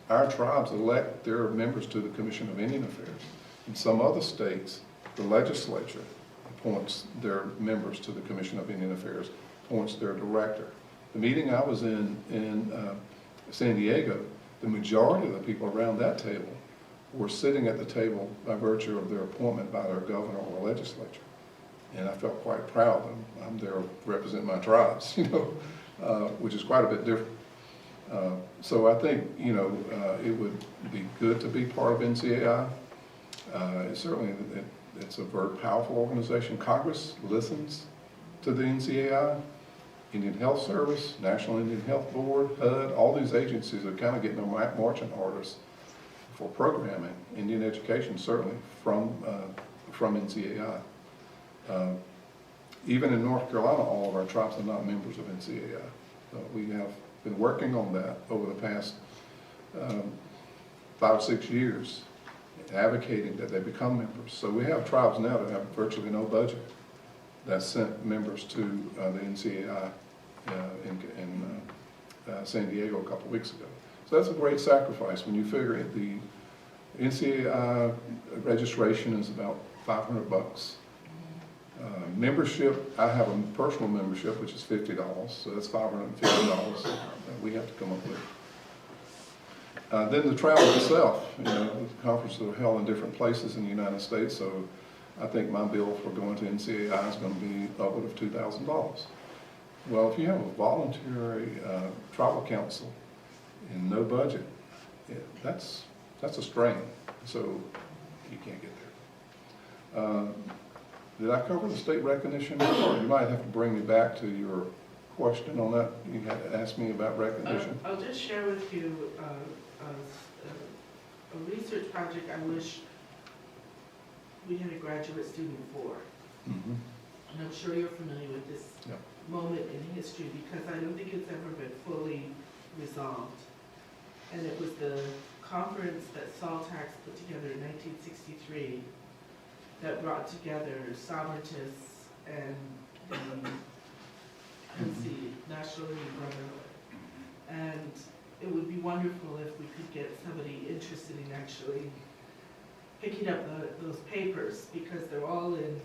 our tribes elect their members to the Commission of Indian Affairs. In some other states, the legislature appoints their members to the Commission of Indian Affairs, appoints their director. The meeting I was in San Diego, the majority of the people around that table were sitting at the table by virtue of their appointment by their governor or legislature. And I felt quite proud that I'm there to represent my tribes, you know, which is quite a bit different. So I think, you know, it would be good to be part of NCAI. Certainly, it's a very powerful organization. Congress listens to the NCAI, Indian Health Service, National Indian Health Board, HUD, all these agencies are kind of getting their marching orders for programming, Indian education, certainly from NCAI. Even in North Carolina, all of our tribes are not members of NCAI. We have been working on that over the past 5 or 6 years, advocating that they become members. So we have tribes now that have virtually no budget that sent members to the NCAI in San Diego a couple of weeks ago. So that's a great sacrifice when you figure it. The NCAI registration is about $500. Membership, I have a personal membership, which is $50, so that's $550 that we have to come up with. Then the travel itself, you know, the conferences are held in different places in the United States, so I think my bill for going to NCAI is going to be upward of $2,000. Well, if you have a voluntary tribal council and no budget, that's a strain, so you can't get there. Did I cover the state recognition? You might have to bring me back to your question on that. You had asked me about recognition. I'll just share with you a research project I wish we had a graduate student for. Mm-hmm. And I'm sure you're familiar with this moment in history because I don't think it's ever been fully resolved. And it was the conference that Saltax put together in 1963 that brought together sovereigntists and the National Indian Brotherhood. And it would be wonderful if we could get somebody interested in actually picking up those papers because they're all in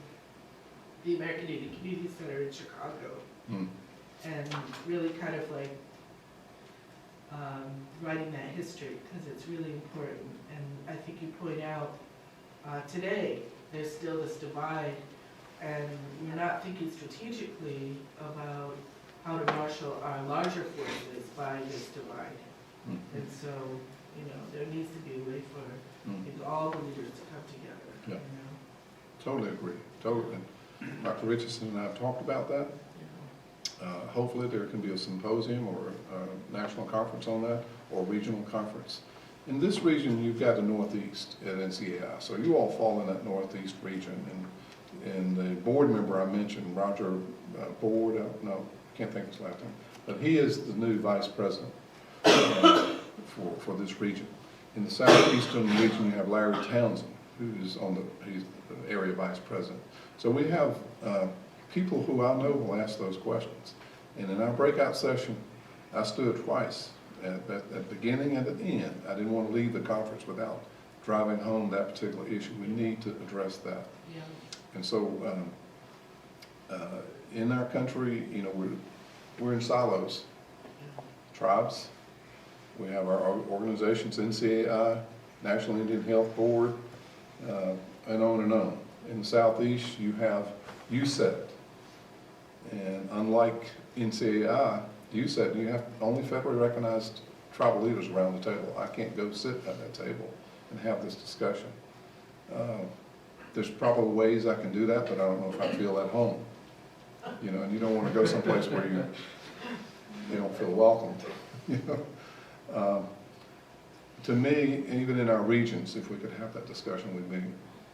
the American Indian Community Center in Chicago. Mm. And really kind of like writing that history because it's really important. And I think you point out today there's still this divide and we're not thinking strategically about how to marshal our larger forces by this divide. And so, you know, there needs to be a way for I think all the leaders to come together. Yeah. You know? Totally agree, totally. Dr. Richardson and I have talked about that. Hopefully there can be a symposium or a national conference on that, or a regional conference. In this region, you've got the Northeast at NCAI, so you all fall in that Northeast region. And the board member I mentioned, Roger Board, no, I can't think of his last name, but he is the new vice president for this region. In the southeastern region, you have Larry Townsend, he's the area vice president. So we have people who I know will ask those questions. And in our breakout session, I stood twice, at the beginning and at the end. I didn't want to leave the conference without driving home that particular issue. We need to address that. Yeah. And so in our country, you know, we're in silos. Tribes, we have our organizations, NCAI, National Indian Health Board, and on and on. In the Southeast, you have USET. And unlike NCAI, USET, you have only federally recognized tribal leaders around the table. I can't go sit at that table and have this discussion. There's probably ways I can do that, but I don't know if I feel at home. You know, and you don't want to go someplace where you don't feel welcome. You know? To me, even in our regions, if we could have that discussion, we'd be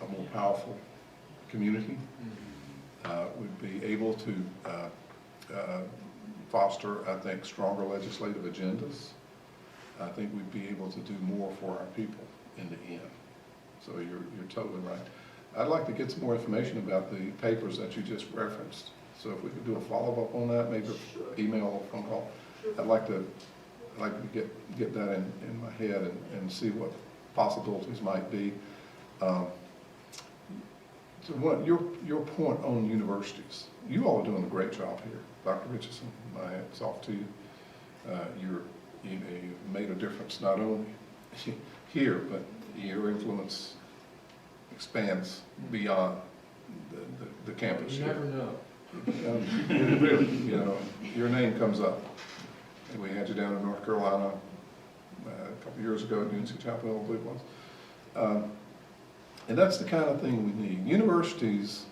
a more powerful community. We'd be able to foster, I think, stronger legislative agendas. I think we'd be able to do more for our people in the end. So you're totally right. I'd like to get some more information about the papers that you just referenced. So if we could do a follow-up on that, maybe email or phone call. I'd like to get that in my head and see what possibilities might be. So what your point on universities, you all are doing a great job here. Dr. Richardson, my hat's off to you. You made a difference not only here, but your influence expands beyond the campus. You never know. Really, you know, your name comes up. And we had you down in North Carolina a couple years ago at UNC Chapel Hill, I believe it was. And that's the kind of thing we need. Universities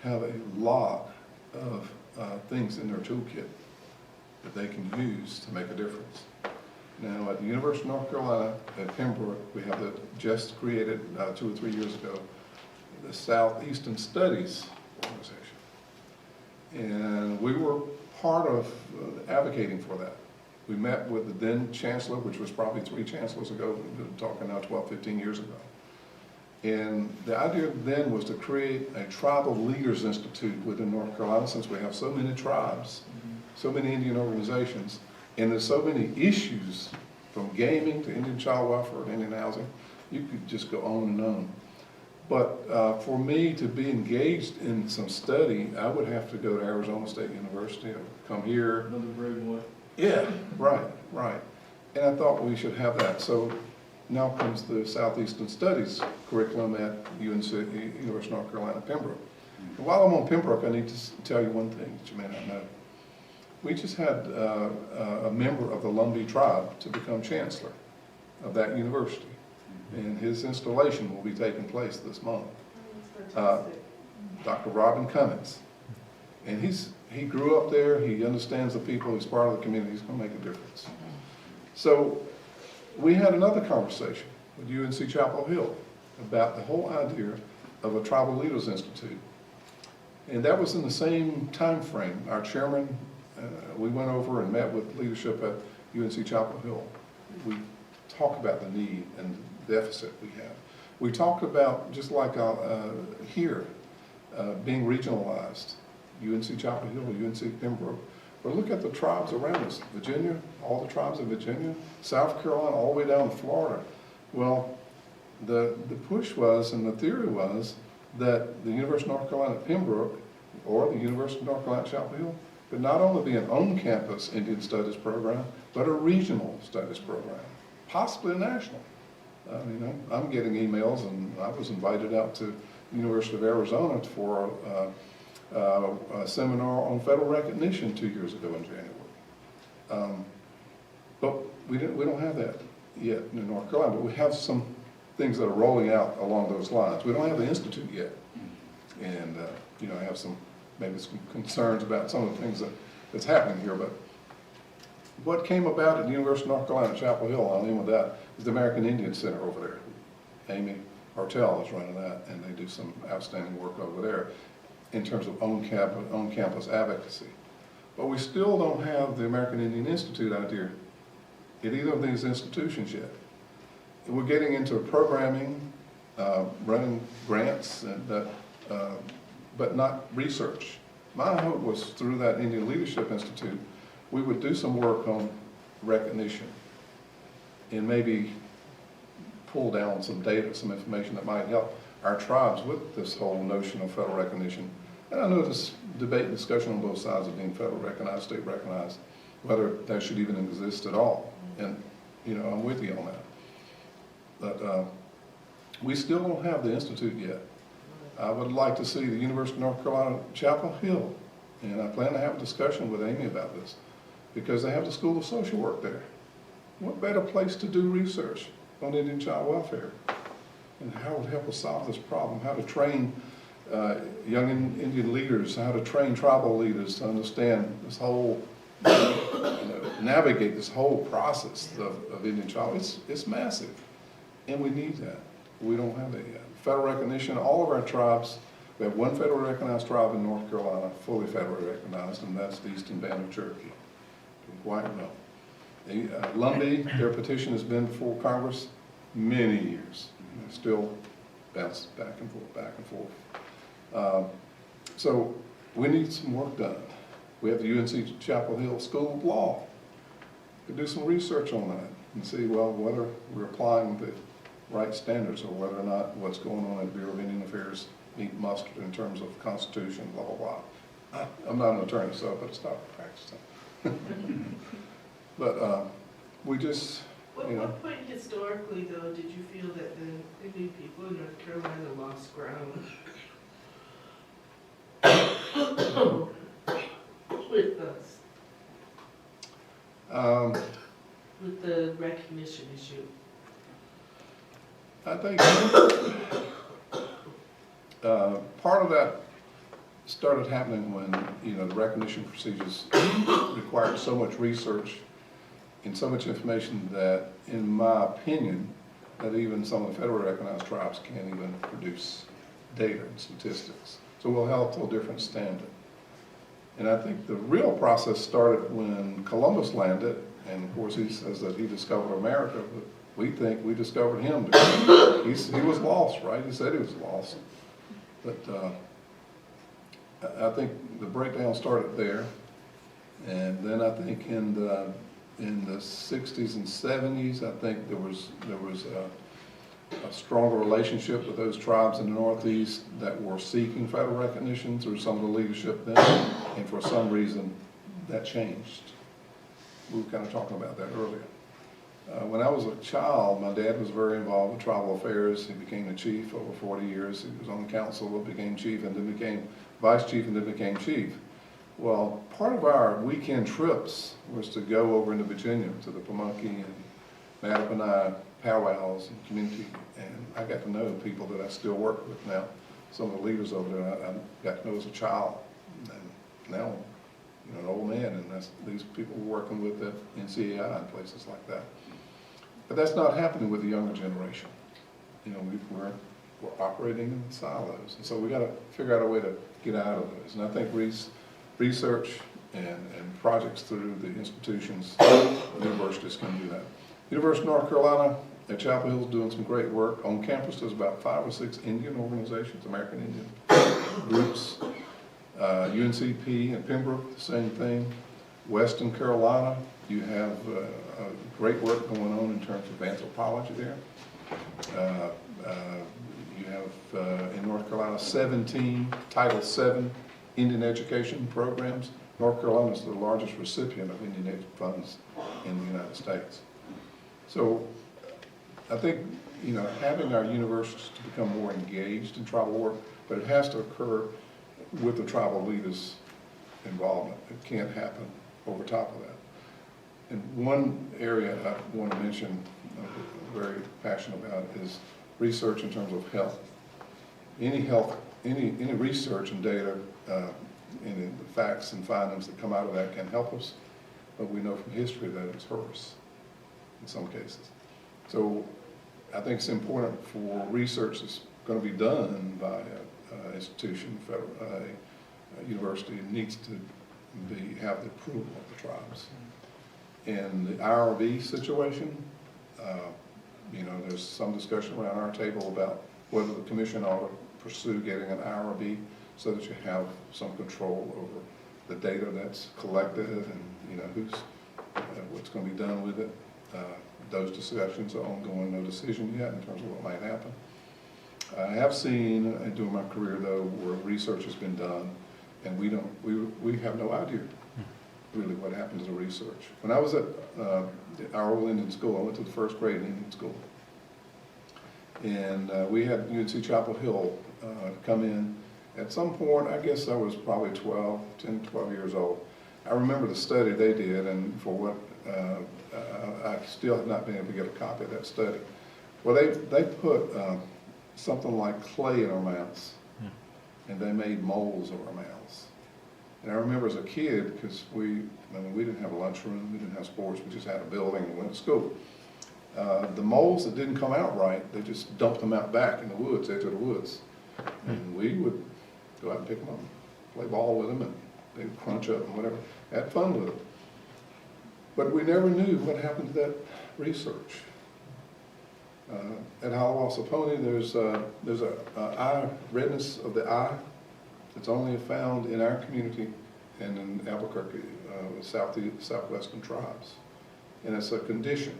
have a lot of things in their toolkit that they can use to make a difference. Now, at the University of North Carolina, at Pembroke, we have just created 2 or 3 years ago, the Southeastern Studies Organization. And we were part of advocating for that. We met with the then chancellor, which was probably 3 chancellors ago, we're talking now 12, 15 years ago. And the idea then was to create a tribal leaders institute within North Carolina, since we have so many tribes, so many Indian organizations, and there's so many issues from gaming to Indian child welfare and Indian housing. You could just go on and on. But for me to be engaged in some study, I would have to go to Arizona State University or come here. Another brave one. Yeah, right. And I thought we should have that. So now comes the Southeastern Studies curriculum at UNC, University of North Carolina, Pembroke. And while I'm on Pembroke, I need to tell you one thing that you may not know. We just had a member of the Lumbee tribe to become chancellor of that university. And his installation will be taking place this month. Dr. Robin Cummins. And he grew up there, he understands the people, he's part of the community, he's going to make a difference. So we had another conversation with UNC Chapel Hill about the whole idea of a Tribal Leaders Institute. And that was in the same time frame. Our chairman, we went over and met with leadership at UNC Chapel Hill. We talked about the need and the deficit we have. We talked about, just like here, being regionalized, UNC Chapel Hill, UNC Pembroke. But look at the tribes around us, Virginia, all the tribes in Virginia, South Carolina, all the way down to Florida. Well, the push was, and the theory was, that the University of North Carolina at Pembroke, or the University of North Carolina at Chapel Hill, could not only be an on-campus Indian Studies program, but a regional studies program, possibly a national. I mean, I'm getting emails, and I was invited out to the University of Arizona for a seminar on federal recognition 2 years ago in January. But we don't have that yet in North Carolina, but we have some things that are rolling out along those lines. We don't have the institute yet. And, I have maybe some concerns about some of the things that's happening here, but what came about at the University of North Carolina, Chapel Hill, I'll end with that, is the American Indian Center over there. Amy Hartel is running that, and they do some outstanding work over there in terms of on-campus advocacy. But we still don't have the American Indian Institute out here at either of these institutions yet. We're getting into programming, running grants, but not research. My hope was through that Indian Leadership Institute, we would do some work on recognition and maybe pull down some data, some information that might help our tribes with this whole notion of federal recognition. And I know this debate and discussion on both sides of being federal recognized, state recognized, whether that should even exist at all. And, I'm with you on that. But we still don't have the institute yet. I would like to see the University of North Carolina, Chapel Hill, and I plan to have a discussion with Amy about this, because they have the School of Social Work there. What better place to do research on Indian child welfare? And how it would help us solve this problem, how to train young Indian leaders, how to train tribal leaders to understand this whole, navigate this whole process of Indian child. It's massive, and we need that. We don't have that yet. Federal recognition, all of our tribes, we have one federally recognized tribe in North Carolina, fully federally recognized, and that's the Eastern Band of Cherokee. Doing quite well. Lumbee, their petition has been before Congress many years. They still bounce back and forth, back and forth. So we need some work done. We have the UNC Chapel Hill School of Law. We could do some research on that and see, well, whether we're applying the right standards or whether or not what's going on at the Bureau of Indian Affairs meet mustard in terms of Constitution, blah, blah, blah. I'm not an attorney, so I better stop practicing. But we just, At what point historically, though, did you feel that the Indian people in North Carolina lost ground with us? With the recognition issue? I think part of that started happening when, the recognition procedures required so much research and so much information that, in my opinion, that even some of the federally recognized tribes can't even produce data and statistics. So we'll have to a different standard. And I think the real process started when Columbus landed, and of course he says that he discovered America, but we think we discovered him. He was lost, right? He said he was lost. But I think the breakdown started there. And then I think in the 60s and 70s, I think there was a stronger relationship with those tribes in the Northeast that were seeking federal recognition through some of the leadership then, and for some reason that changed. We were kind of talking about that earlier. When I was a child, my dad was very involved with tribal affairs. He became the chief over 40 years. He was on the council, became chief, and then became vice chief, and then became chief. Well, part of our weekend trips was to go over into Virginia to the Pamunkey and Mattaponi powwows and community, and I got to know people that I still work with now. Some of the leaders over there I got to know as a child, and now an old man, and these people we're working with at NCAI and places like that. But that's not happening with the younger generation. We're operating in silos, and so we got to figure out a way to get out of those. And I think research and projects through the institutions, universities can do that. University of North Carolina at Chapel Hill is doing some great work. On campus, there's about 5 or 6 Indian organizations, American Indian groups. UNCP and Pembroke, the same thing. Western Carolina, you have great work going on in terms of anthropology there. You have in North Carolina 17 Title VII Indian education programs. North Carolina is the largest recipient of Indian aid funds in the United States. So I think, having our universities to become more engaged in tribal work, but it has to occur with the tribal leaders' involvement. It can't happen over top of that. And one area I want to mention, I'm very passionate about, is research in terms of health. Any research and data, any of the facts and findings that come out of that can help us, but we know from history that it's hurt us in some cases. So I think it's important for research that's going to be done by an institution, a university, needs to have the approval of the tribes. And the IRB situation, you know, there's some discussion around our table about whether the commission ought to pursue getting an IRB so that you have some control over the data that's collected and, you know, what's going to be done with it. Those discussions are ongoing, no decision yet in terms of what might happen. I have seen during my career though where research has been done and we have no idea really what happens to research. When I was at our old Indian school, I went to the first grade in Indian school. And we had UNC Chapel Hill come in. At some point, I guess I was probably 10, 12 years old. I remember the study they did, and for what, I still have not been able to get a copy of that study. Well, they put something like clay in our mouths, and they made molds of our mouths. And I remember as a kid, because we didn't have a lunchroom, we didn't have sports, we just had a building and went to school. The molds that didn't come out right, they just dumped them out back in the woods, edge of the woods. And we would go out and pick them up, play ball with them, and they would crunch up and whatever. Had fun with them. But we never knew what happened to that research. At Haudenosaunee, there's a eye redness of the eye. It's only found in our community and in Albuquerque, southwestern tribes. And it's a condition.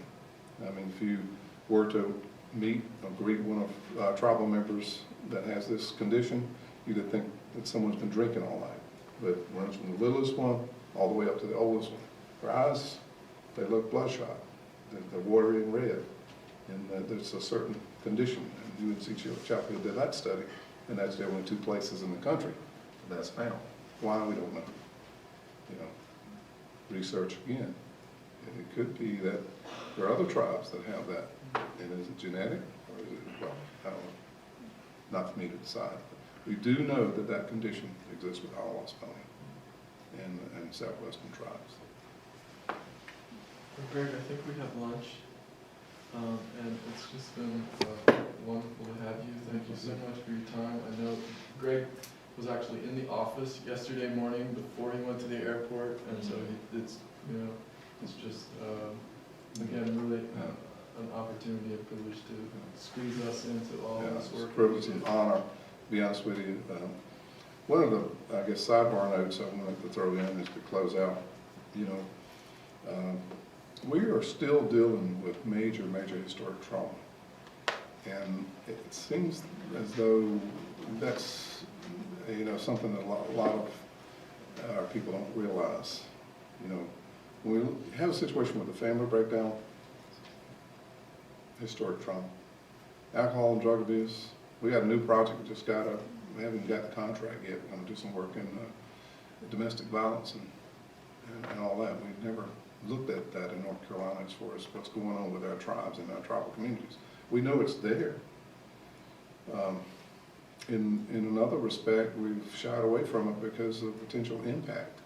I mean, if you were to meet or greet one of our tribal members that has this condition, you'd think that someone's been drinking all night. But it runs from the littlest one all the way up to the oldest one. Their eyes, they look bloodshot. They're watery and red. And there's a certain condition. And UNC Chapel Hill did that study, and that's the only 2 places in the country that's found. Why, we don't know. You know, research again. And it could be that there are other tribes that have that. And is it genetic, or is it, well, I don't know. Not for me to decide. But we do know that that condition exists with Haudenosaunee and southwestern tribes. Greg, I think we have lunch, and it's just been wonderful to have you. Thank you so much for your time. I know Greg was actually in the office yesterday morning before he went to the airport, and so it's, you know, it's just, again, really an opportunity, a privilege to squeeze us into all this work. It's a privilege and honor, to be honest with you. One of the, I guess, sidebar notes I wanted to throw in is to close out, you know, we are still dealing with major historic trauma. And it seems as though that's, you know, something that a lot of our people don't realize. You know, when we have a situation with a family breakdown, historic trauma, alcohol and drug abuse. We got a new project we just got up. We haven't got the contract yet. We're going to do some work in domestic violence and all that. We've never looked at that in North Carolina as far as what's going on with our tribes and our tribal communities. We know it's there. In another respect, we've shied away from it because of potential impact.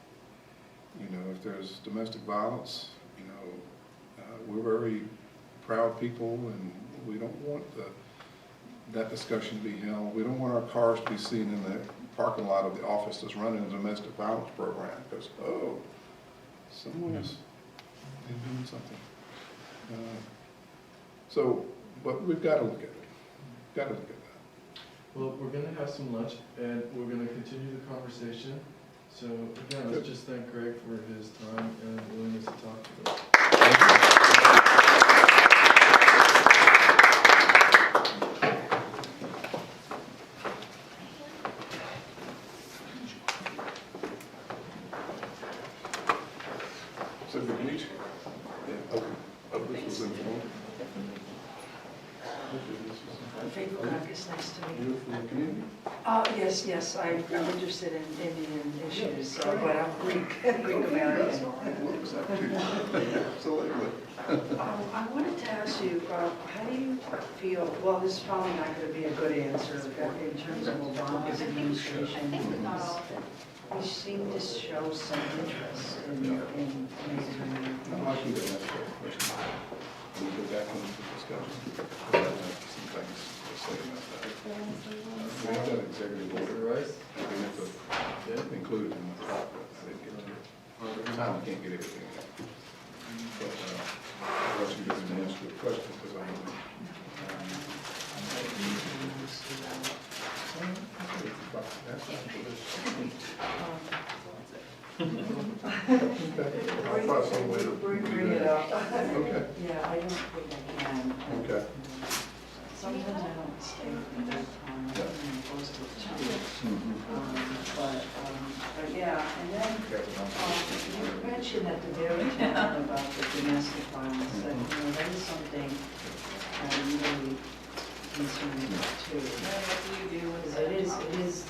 You know, if there's domestic violence, you know, we're very proud people, and we don't want that discussion to be held. We don't want our cars to be seen in the parking lot of the office that's running a domestic violence program because, oh, someone's doing something. But we've got to look at it. Got to look at that. Well, we're going to have some lunch, and we're going to continue the conversation. So again, let's just thank Greg for his time and willingness to talk to us. So good to meet you. Yeah, this was informal. April Marcus, nice to meet you. You're from the community? Yes, I'm interested in Indian issues, but I'm Greek American. Absolutely. I wanted to ask you, how do you feel, well, this is probably not going to be a good answer in terms of Obama's I administration. think we got all of it. We seem to show some interest in Native I'd American. like you to answer that question. We'll go back into the discussion. I have some things to say about that. We have that executive order, right? We have to include it in the top. I didn't get to it. Time, I can't get everything in. But I want you to answer the question because I don't know. I'll find some way to Bring it up. Okay. Yeah, I don't think I can. Okay. Sometimes I don't stay for that time, I'm close to two. But yeah, and then you mentioned at the very end about the domestic violence, that, that is something really concerning too. What do you do with Because it is, just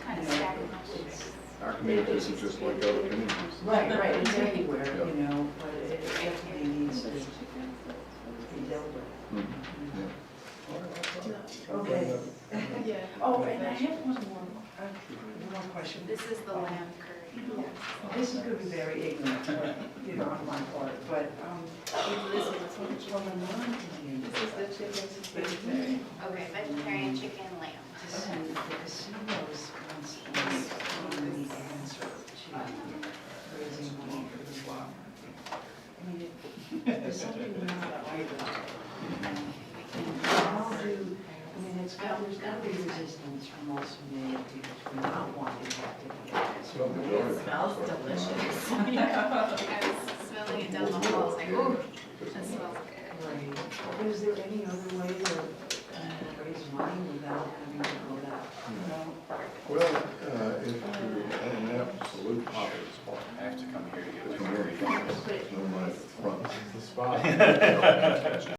kind of stacking those it's, Our communities are just like other communities. right, it's everywhere, but it definitely needs to be dealt with. Okay. Yeah. Oh, and I have one more question. This is the lamb curry. This is going to be very ignorant, on my part, but, This is from a non-Indian, the chicken vegetarian. Okay, vegetarian chicken lamb. to see the casinos constantly need the answer to raising money for the swap. I mean, it's something we're not right about. And how do, there's got to be resistance from also native people to not wanting that to be. It smells delicious. I was smelling it down the hall, I was like, ooh, that smells good. Right. But is there any other way to raise money without having to go that route? Well, if you're in an absolute poverty spot, I have to come here to get the a community, there's no money up front. This is the spot.